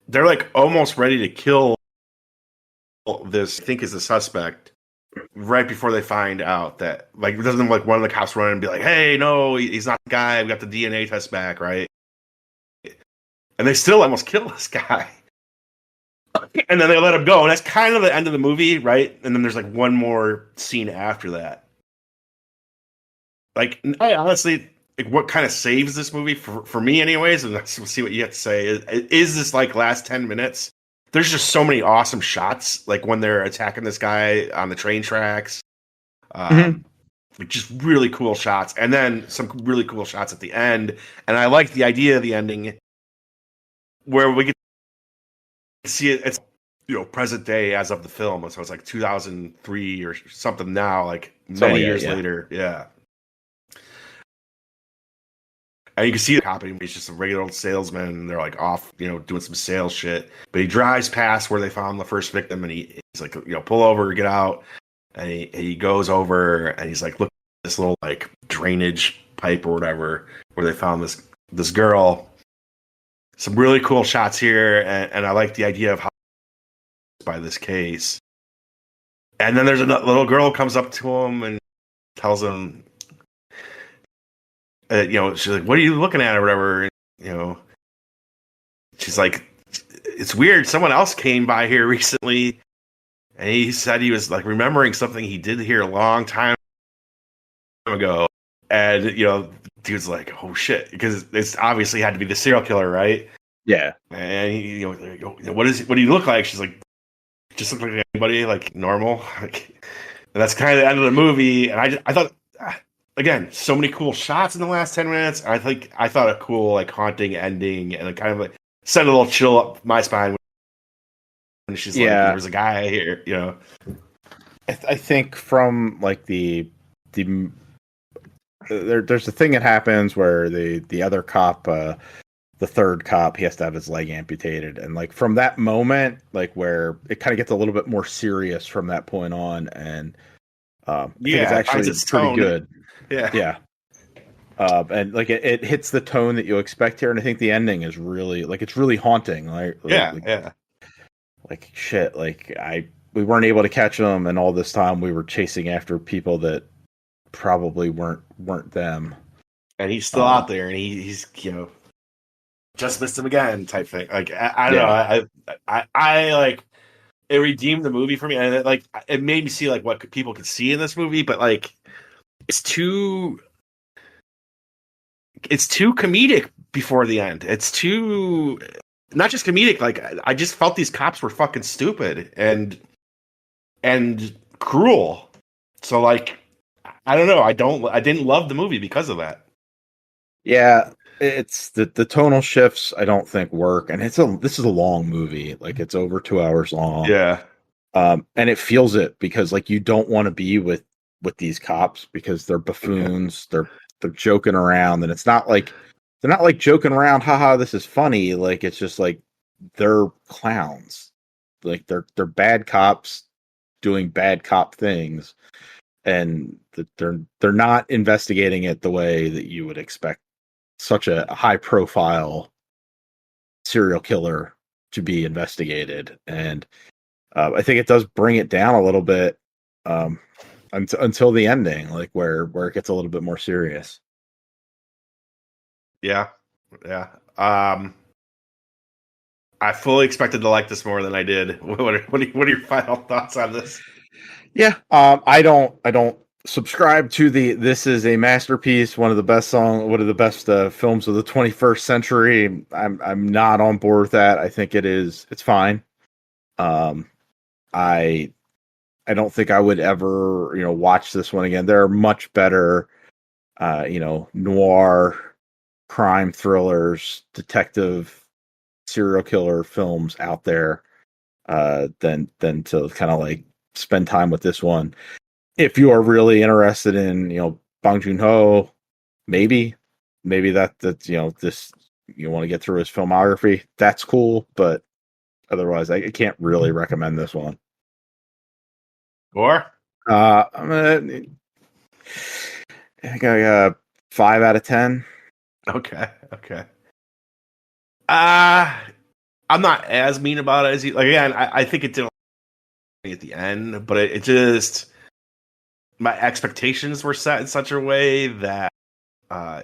they're like almost ready to kill this. I think is the suspect. Right before they find out that doesn't like one of the cops run and be like, "Hey, no, he's not the guy. We got the DNA test back, right?" And they still almost kill this guy. And then they let him go, and that's kind of the end of the movie, right? And then there's like one more scene after that. Like, I honestly, like, what kind of saves this movie for me, anyways? And let's see what you have to say. Is this like last 10 minutes? There's just so many awesome shots, like when they're attacking this guy on the train tracks. Like just really cool shots, and then some really cool shots at the end. And I like the idea of the ending, where we get see it. It's present day as of the film, so it's like 2003 or something now, like many years later. Yeah. And you can see the cop, he's just a regular old salesman, and they're like off, doing some sales shit. But he drives past where they found the first victim, and he's like, pull over, get out. And he goes over, and he's like, look at this little like drainage pipe or whatever, where they found this girl. Some really cool shots here, and I like the idea of how by this case. And then there's a little girl comes up to him and tells him, she's like, "What are you looking at?" or whatever. She's like, "It's weird. Someone else came by here recently, and he said he was like remembering something he did here a long time ago." And dude's like, "Oh shit," because it's obviously had to be the serial killer, right? Yeah. And he, what do you look like? She's like, "Just look like anybody, like normal." Like, and that's kind of the end of the movie. And I thought. Again, so many cool shots in the last 10 minutes. I thought a cool, like, haunting ending, and it kind of like sent a little chill up my spine when she's like, "There's a guy here," I think from like there's a thing that happens where the other cop, the third cop, he has to have his leg amputated, and like from that moment, like where it kind of gets a little bit more serious from that point on, and I think it's actually pretty good. Yeah. And like it hits the tone that you expect here, and I think the ending is really like it's really haunting. Like shit. Like we weren't able to catch them, and all this time we were chasing after people that probably weren't them. And he's still out there, and he's just missed him again type thing. Like I don't know. I like it redeemed the movie for me, and it made me see like what people could see in this movie, but like. It's too comedic before the end. It's too not just comedic. Like I just felt these cops were fucking stupid and cruel. So like I don't know. I didn't love the movie because of that. Yeah, it's the tonal shifts I don't think work, and this is a long movie. Like it's over 2 hours long. Yeah. And it feels it because like you don't want to be with these cops because they're buffoons. They're joking around, and it's not like they're not like joking around. Haha, this is funny. Like it's just like they're clowns. Like they're bad cops doing bad cop things, and they're not investigating it the way that you would expect such a high profile serial killer to be investigated. And I think it does bring it down a little bit until the ending, like where it gets a little bit more serious. Yeah. I fully expected to like this more than I did. What are your final thoughts on this? Yeah, I don't subscribe to the this is a masterpiece, one of the best films of the 21st century. I'm not on board with that. I think it's fine. I don't think I would ever, watch this one again. There are much better, noir crime thrillers, detective serial killer films out there than to kind of like spend time with this one. If you are really interested in, Bong Joon-ho, maybe that's this, you want to get through his filmography, that's cool, but otherwise I can't really recommend this one. Or I think I got 5 out of 10. Okay. I'm not as mean about it as you. Like again, I think it did at the end, but it just, my expectations were set in such a way that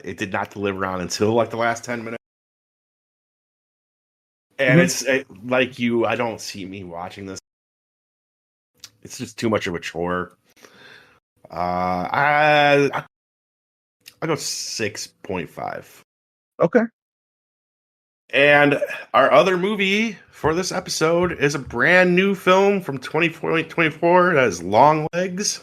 it did not deliver on until like the last 10 minutes. And it's like you, I don't see me watching this. It's just too much of a chore. I'll go 6.5. Okay. And our other movie for this episode is a brand new film from 2024 that is Longlegs.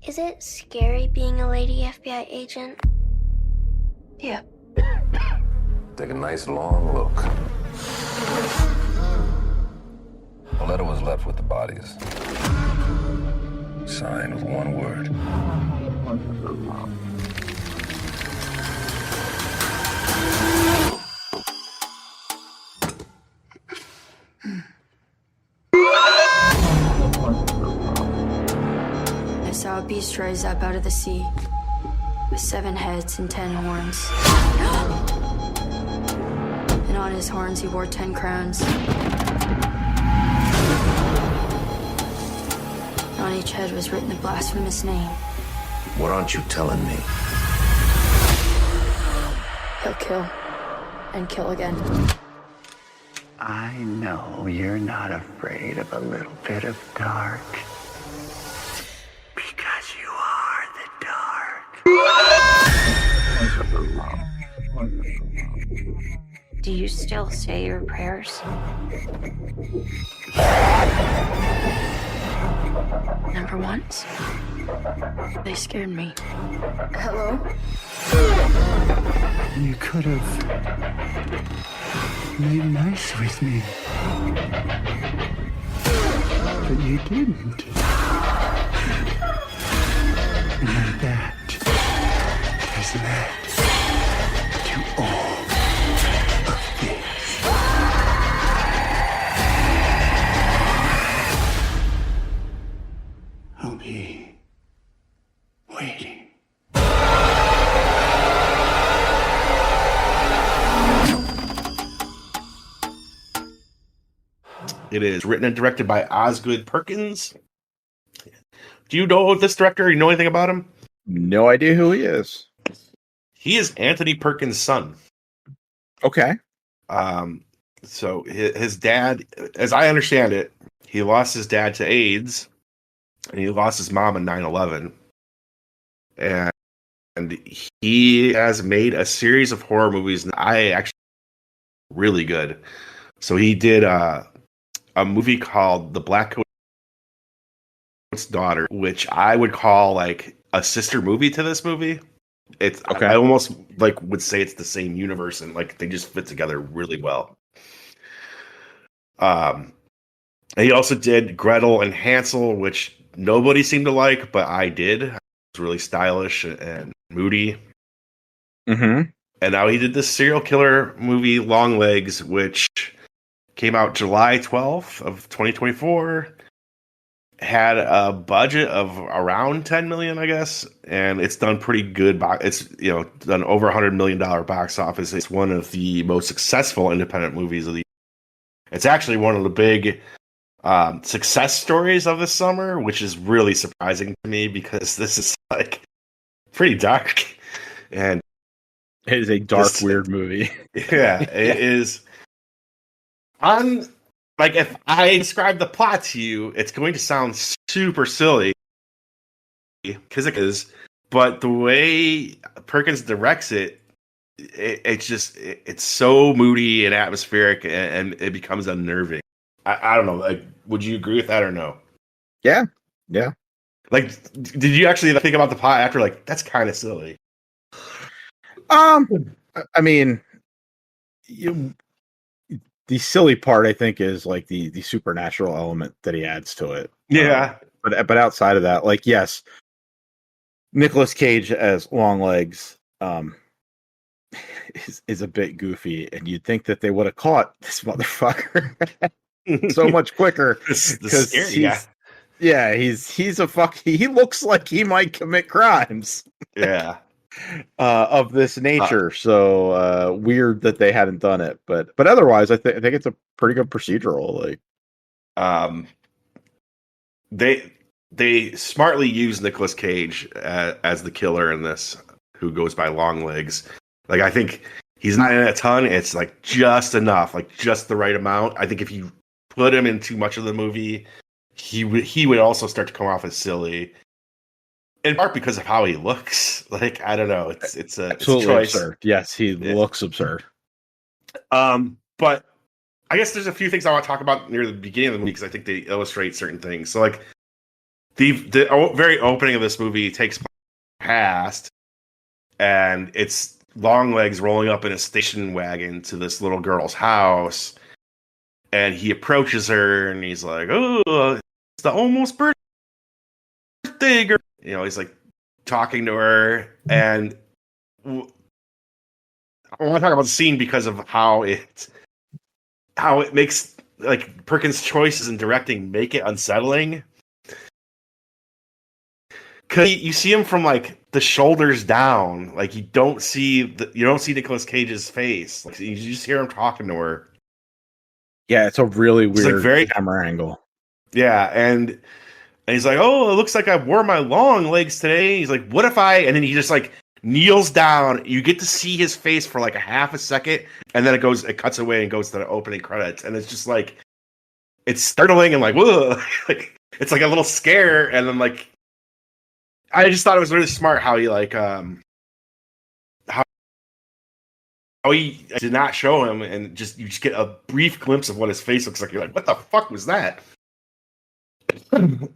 Is it scary being a lady FBI agent? Yeah. Take a nice long look. A letter was left with the bodies. Signed with one word. I saw a beast rise up out of the sea with 7 heads and 10 horns. And on his horns he wore 10 crowns. On each head was written a blasphemous name. What aren't you telling me? He'll kill and kill again. I know you're not afraid of a little bit of dark. Because you are the dark. Do you still say your prayers? Number ones, they scared me. Hello? You could have made nice with me. But you didn't. And that has led to all of this. I'll be waiting. It is written and directed by Osgood Perkins. Do you know this director? You know anything about him? No idea who he is. He is Anthony Perkins' son. Okay. So his dad, as I understand it, he lost his dad to AIDS, and he lost his mom in 9/11. And and he has made a series of horror movies. And I actually really good. So he did a movie called The Black Coat's Daughter, which I would call like a sister movie to this movie. It's Okay. I almost like would say it's the same universe, and like they just fit together really well. He also did Gretel and Hansel, which nobody seemed to like, but I did. It was really stylish and moody. Mm-hmm. And now he did this serial killer movie, Longlegs, which came out July 12th of 2024. Had a budget of around 10 million, I guess, and it's done pretty good. It's done over $100 million box office. It's one of the most successful independent movies of the year. It's actually one of the big success stories of this summer, which is really surprising to me because this is like pretty dark, and It is a dark, weird movie. Yeah, it is. Like, if I describe the plot to you, it's going to sound super silly because it is, but the way Perkins directs it's so moody and atmospheric, and it becomes unnerving. I don't know. Like, would you agree with that or no? Yeah. Like, did you actually think about the plot after? Like, that's kind of silly. I mean, the silly part, I think, is like the supernatural element that he adds to it. Yeah. But outside of that, like, yes, Nicolas Cage as Longlegs is a bit goofy, and you'd think that they would have caught this motherfucker so much quicker because he's a fuck. He looks like he might commit crimes. Yeah. Of this nature, so weird that they hadn't done it, but otherwise, I think it's a pretty good procedural. Like, they smartly use Nicolas Cage as the killer in this, who goes by Longlegs. Like, I think he's not in a ton; it's like just enough, like just the right amount. I think if you put him in too much of the movie, he would also start to come off as silly. In part because of how he looks. Like, I don't know. It's a choice. Absurd. Yes, he looks absurd. But I guess there's a few things I want to talk about near the beginning of the movie because I think they illustrate certain things. So, like, the very opening of this movie takes place past, and it's Longlegs rolling up in a station wagon to this little girl's house, and he approaches her, and he's like, "Oh, it's the almost birthday girl." He's like talking to her, and I want to talk about the scene because of how it makes, like, Perkins' choices in directing make it unsettling. Because you see him from like the shoulders down, like you don't see Nicolas Cage's face. Like, you just hear him talking to her. Yeah, it's a really weird, like, very camera angle. Yeah, and he's like, "Oh, it looks like I wore my long legs today." He's like, "What if I?" And then he just like kneels down. You get to see his face for like a half a second, and then it cuts away and goes to the opening credits, and it's just like, it's startling and like, whoa, like, it's like a little scare, and then like, I just thought it was really smart how he like how he did not show him, and you just get a brief glimpse of what his face looks like. You're like, what the fuck was that?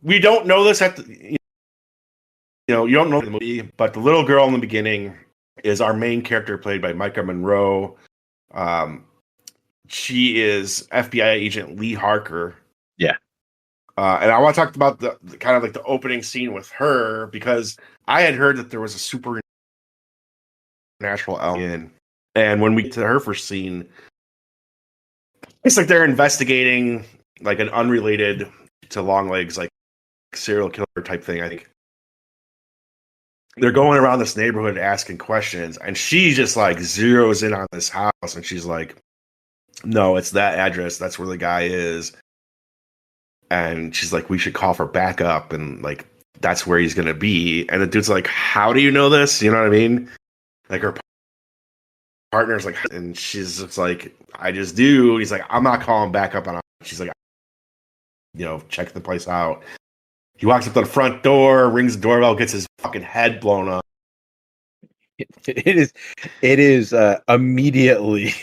We don't know this you don't know the movie, but the little girl in the beginning is our main character, played by Micah Monroe. She is FBI agent Lee Harker. Yeah. And I want to talk about the kind of like the opening scene with her, because I had heard that there was a supernatural element. And when we get to her first scene, it's like they're investigating like an unrelated to Longlegs, like, serial killer type thing. I think they're going around this neighborhood asking questions, and she just like zeroes in on this house, and she's like, "No, it's that address. That's where the guy is." And she's like, "We should call for backup, and like that's where he's gonna be." And the dude's like, "How do you know this?" You know what I mean? Like, her partner's like, and she's just like, "I just do." And he's like, "I'm not calling backup on." She's like, check the place out. He walks up to the front door, rings the doorbell, gets his fucking head blown up. It is immediately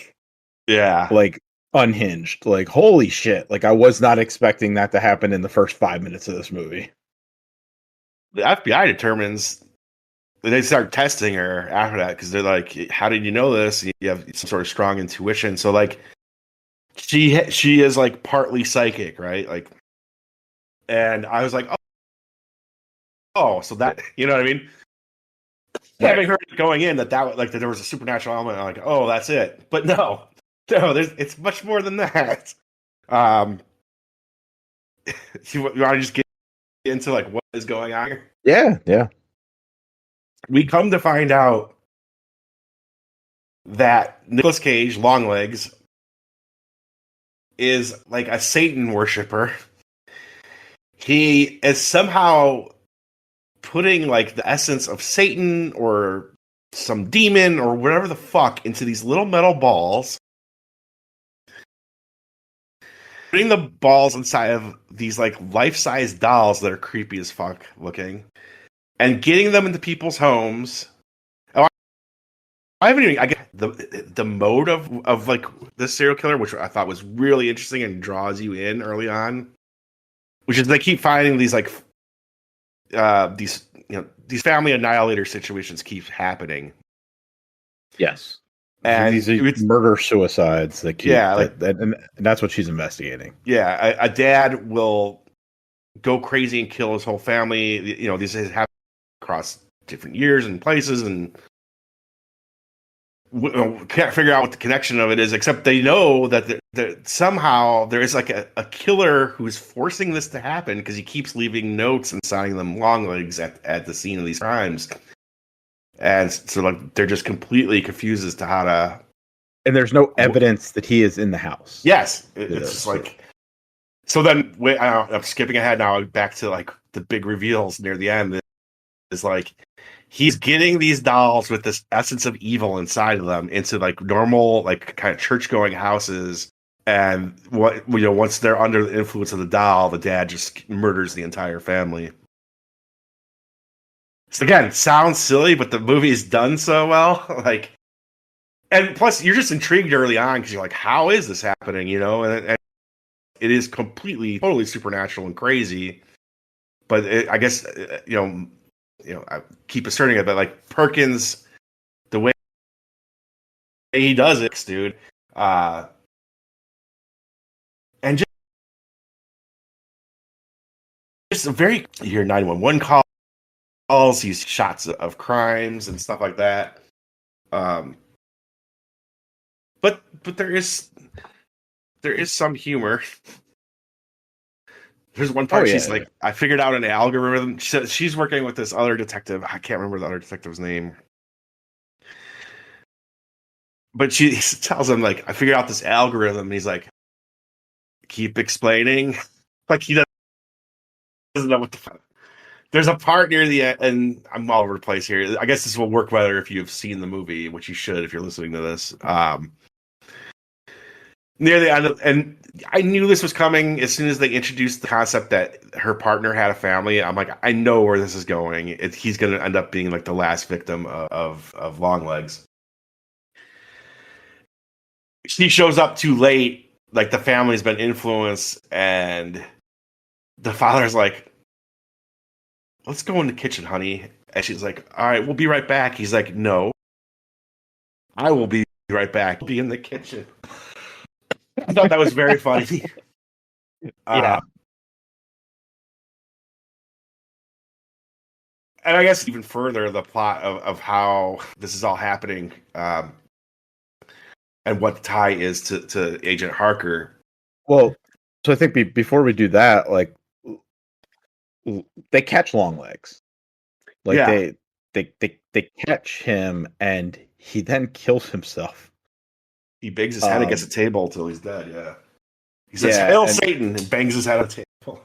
Yeah. like unhinged. Like, holy shit. Like, I was not expecting that to happen in the first 5 minutes of this movie. The FBI determines they start testing her after that because they're like, "How did you know this? You have some sort of strong intuition." So like, she is like partly psychic, right? Like, and I was like, oh, so that you know what I mean? Right. Having heard it going in that like that there was a supernatural element, I'm like, oh, that's it. But no, it's much more than that. You want to just get into like what is going on here? Yeah. We come to find out that Nicolas Cage, Longlegs, is like a Satan worshiper. He is somehow putting like the essence of Satan or some demon or whatever the fuck into these little metal balls, putting the balls inside of these like life-size dolls that are creepy as fuck looking, and getting them into people's homes. Oh, I haven't even. I get the mode of like this serial killer, which I thought was really interesting and draws you in early on, which is they keep finding these like these family annihilator situations keep happening. Yes. And these are murder suicides that keep, and that's what she's investigating. Yeah, a dad will go crazy and kill his whole family. You know, these happen across different years and places, and can't figure out what the connection of it is, except they know that somehow there is like a killer who's forcing this to happen because he keeps leaving notes and signing them Longlegs at the scene of these crimes. And so like they're just completely confused as to how to. And there's no evidence that he is in the house. Yes, it's just like. So then, I'm skipping ahead now back to like the big reveals near the end. Is like he's getting these dolls with this essence of evil inside of them into like normal, like kind of church going houses. And once they're under the influence of the doll, the dad just murders the entire family. So again, sounds silly, but the movie is done so well. Like, and plus, you're just intrigued early on because you're like, "How is this happening?" You know, and it is completely, totally supernatural and crazy. But I guess I keep asserting it, but like Perkins, the way he does it, dude, and just a very you hear 911 calls, these shots of crimes and stuff like that. But there is some humor. There's one part she's like, I figured out an algorithm. She's working with this other detective. I can't remember the other detective's name. But she tells him, like, I figured out this algorithm. And he's like, keep explaining. Like, he doesn't know what the fuck. There's a part near the end, and I'm all over the place here. I guess this will work better if you've seen the movie, which you should if you're listening to this. Near the end, and I knew this was coming as soon as they introduced the concept that her partner had a family. I'm like, I know where this is going. He's going to end up being like the last victim of Longlegs. She shows up too late. Like the family's been influenced, and the father's like, "Let's go in the kitchen, honey." And she's like, "All right, we'll be right back." He's like, "No, I will be right back. I'll be in the kitchen." I thought that was very funny. Yeah. And I guess even further, the plot of how this is all happening and what the tie is to Agent Harker. Well, so I think before we do that, like, they catch Longlegs. Like, they catch him, and he then kills himself. He bangs his head against a table until he's dead, yeah. He says, "Hail Satan," and bangs his head on the table.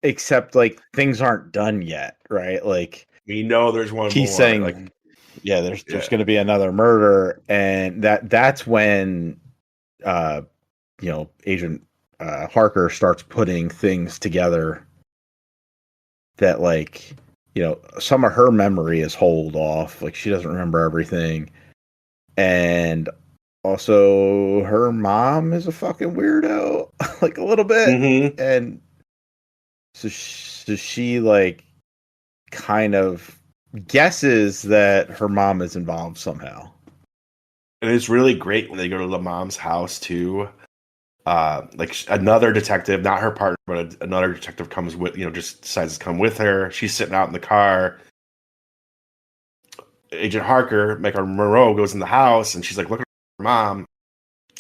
Except, like, things aren't done yet, right? Like, we know there's one he's more. saying, like, there's going to be another murder, and that's when, Agent Harker starts putting things together that, like, some of her memory is hold off. Like she doesn't remember everything. And also her mom is a fucking weirdo, like a little bit. Mm-hmm. And so she like kind of guesses that her mom is involved somehow. And it's really great when they go to the mom's house too. Like another detective, not her partner, but another detective comes with, just decides to come with her. She's sitting out in the car. Agent Harker, Michael Monroe, goes in the house and she's like, look at her mom.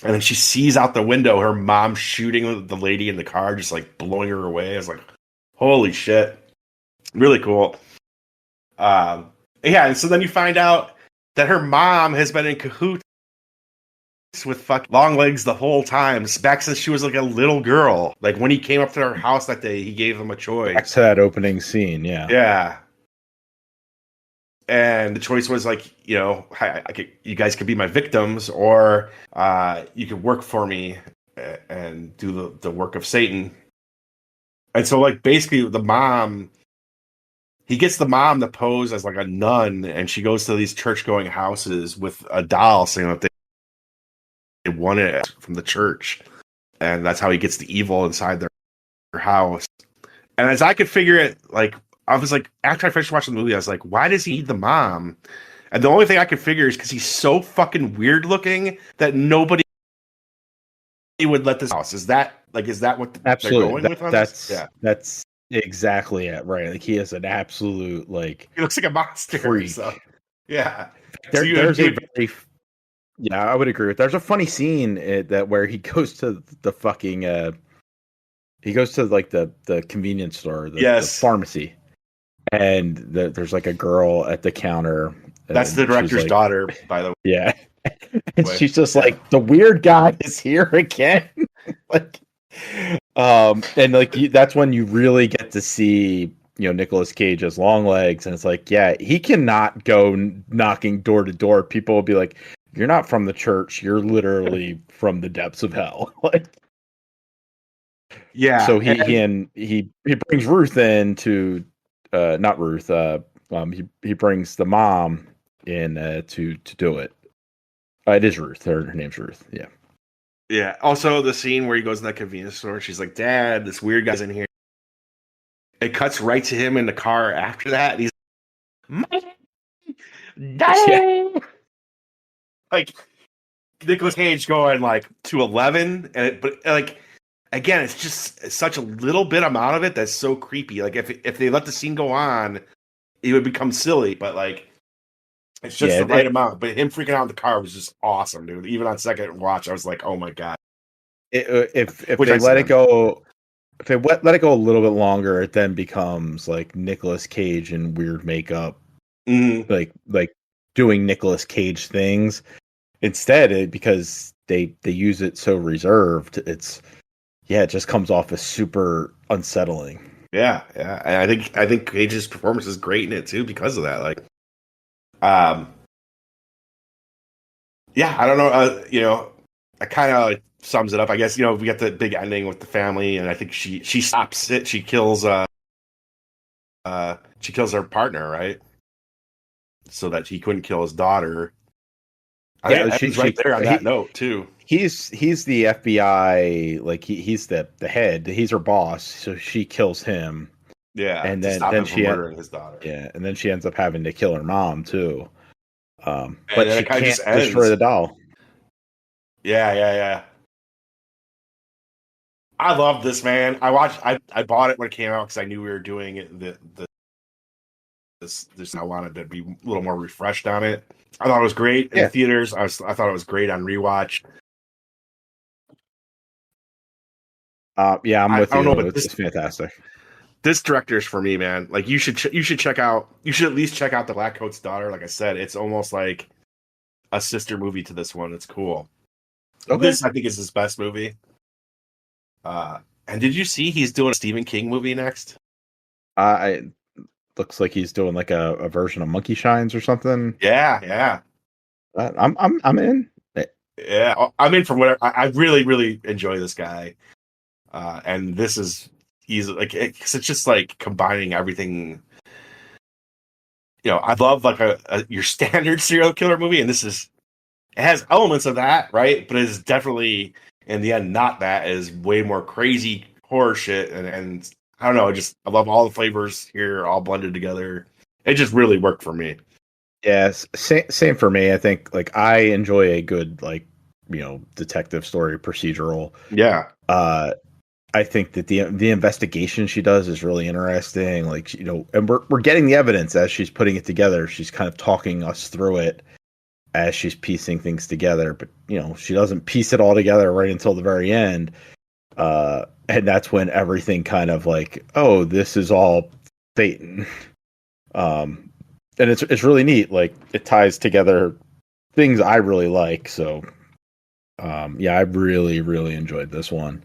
And then she sees out the window her mom shooting the lady in the car, just like blowing her away. I was like, holy shit. Really cool. And so then you find out that her mom has been in cahoots with fucking Longlegs the whole time, back since she was like a little girl. Like when he came up to her house that day, he gave them a choice. Back to that opening scene, yeah. Yeah. And the choice was like, you guys could be my victims, or you could work for me and do the work of Satan. And so, like, basically, he gets the mom to pose as like a nun, and she goes to these church-going houses with a doll saying that they won it from the church. And that's how he gets the evil inside their house. And as I could figure it, like, I was like, after I finished watching the movie, I was like, why does he need the mom? And the only thing I could figure is because he's so fucking weird looking that nobody would let this house. Is that what they're going with on this? Yeah. That's exactly it, right? Like he is an absolute like he looks like a monster. Freak. So, yeah. I would agree with. There's a funny scene that where he goes to the fucking he goes to like the convenience store, the pharmacy. And there's like a girl at the counter. That's the director's daughter, by the way. Yeah. And she's just like, the weird guy is here again. Like, and like that's when you really get to see, Nicolas Cage as Longlegs. And it's like, yeah, he cannot go knocking door to door. People will be like, you're not from the church. You're literally from the depths of hell. Like, yeah. So he brings Ruth in to. Not Ruth. He brings the mom in to do it. It is Ruth. Her name's Ruth. Yeah. Yeah. Also, the scene where he goes in that convenience store, she's like, "Dad, this weird guy's in here." It cuts right to him in the car after that. And he's Daddy! Like Nicolas Cage going like to 11, but like. Again, it's just such a little bit amount of it that's so creepy. Like if they let the scene go on, it would become silly. But like, it's just the right amount. But him freaking out in the car was just awesome, dude. Even on second watch, I was like, oh my god. If they let it go, if they let it go a little bit longer, it then becomes like Nicolas Cage in weird makeup, like doing Nicolas Cage things. Instead, because they use it so reserved, it just comes off as super unsettling. Yeah. And I think Cage's performance is great in it too because of that. Like, I don't know. It kind of sums it up. I guess we get the big ending with the family, and I think she stops it. She kills her partner, right? So that he couldn't kill his daughter. She's right there on that note too. He's the FBI, like he's the head. He's her boss, so she kills him. Yeah, and then she murdering his daughter. Yeah, and then she ends up having to kill her mom too. But she can't destroy the doll. Yeah. I love this, man. I bought it when it came out because I knew we were doing it. This I wanted to be a little more refreshed on it. I thought it was great in the theaters. I thought it was great on rewatch. I'm with you. It's fantastic. This director's for me, man. Like you should check out. You should at least check out The Black Coat's Daughter. Like I said, it's almost like a sister movie to this one. It's cool. Okay. This I think is his best movie. And did you see he's doing a Stephen King movie next? It looks like he's doing like a version of Monkey Shines or something. Yeah. I'm in. Yeah, I'm in for whatever. I really, really enjoy this guy. And this is easy, like it's just like combining everything I love like your standard serial killer movie, and it has elements of that, right? But it's definitely in the end not that. It is way more crazy horror shit, and I don't know. I love all the flavors here, all blended together. It just really worked for me. Yes, same for me. I think like I enjoy a good detective story procedural. Yeah. I think that the investigation she does is really interesting. Like and we're getting the evidence as she's putting it together. She's kind of talking us through it as she's piecing things together. But she doesn't piece it all together right until the very end. And that's when everything kind of like, oh, this is all Satan. And it's really neat. Like it ties together things I really like. So I really, really enjoyed this one.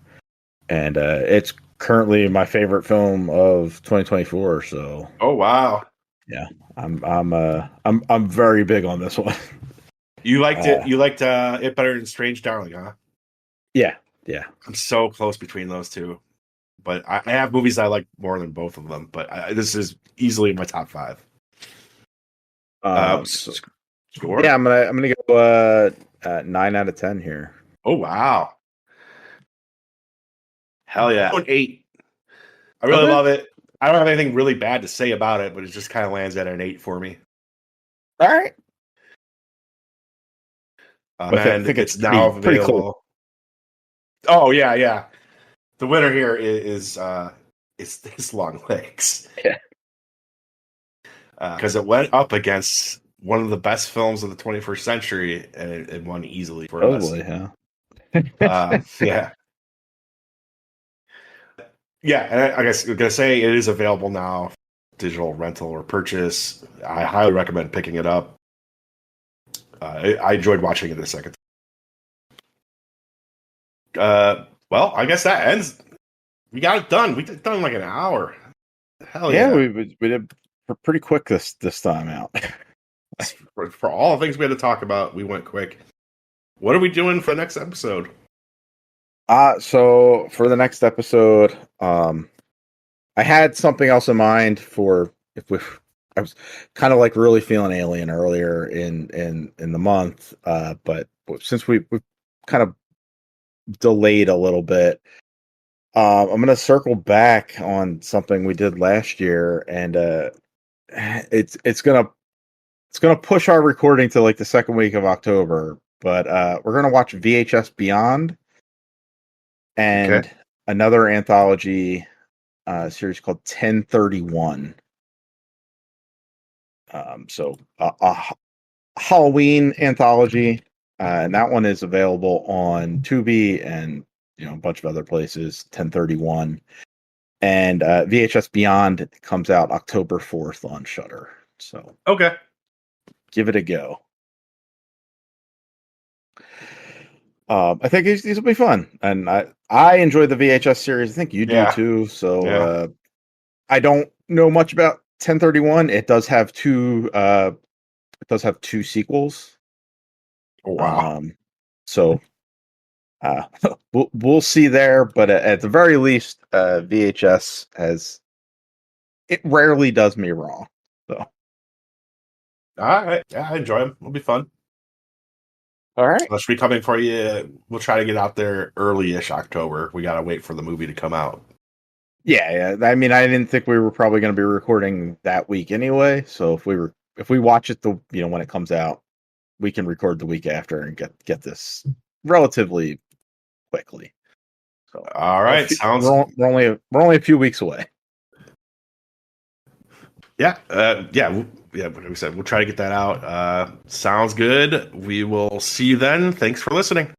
And it's currently my favorite film of 2024. So, oh wow, yeah, I'm very big on this one. You liked it. You liked it better than Strange Darling, huh? Yeah. I'm so close between those two, but I have movies I like more than both of them. But this is easily my top 5. Score? Yeah, I'm gonna go 9 out of 10 here. Oh wow. Hell yeah. 8. I really love it. I don't have anything really bad to say about it, but it just kind of lands at an 8 for me. All right. And I think it's now available. Pretty cool. Oh yeah. The winner here is Longlegs. Yeah. Because it went up against one of the best films of the 21st century, and it won easily for us. Totally, yeah. Yeah. Yeah, and I guess I'm going to say it is available now, digital rental or purchase. I highly recommend picking it up. I enjoyed watching it a second. Well, I guess that ends. We got it done. We did it done in like an hour. Hell yeah. We did pretty quick this time out. For all the things we had to talk about, we went quick. What are we doing for the next episode? So for the next episode, I had something else in mind for I was kind of like really feeling Alien earlier in the month, but since we've kind of delayed a little bit, I'm gonna circle back on something we did last year, and it's gonna push our recording to like the second week of October, but we're gonna watch VHS Beyond and another anthology series called 1031. So a Halloween anthology, and that one is available on Tubi and a bunch of other places. 1031, and VHS Beyond comes out October 4th on Shudder. So give it a go. I think these will be fun, and I enjoy the VHS series. I think you do too. So I don't know much about 1031. It does have two sequels. Oh, wow. So we'll see there, but at the very least, VHS it rarely does me wrong. So all right, yeah, I enjoy them. It'll be fun. All right, let's be coming for you. We'll try to get out there early-ish October. We gotta wait for the movie to come out. Yeah. I mean, I didn't think we were probably going to be recording that week anyway. So if we watch it when it comes out, we can record the week after and get this relatively quickly. So all right, we're only a few weeks away. Yeah. What we said, we'll try to get that out. Sounds good. We will see you then. Thanks for listening.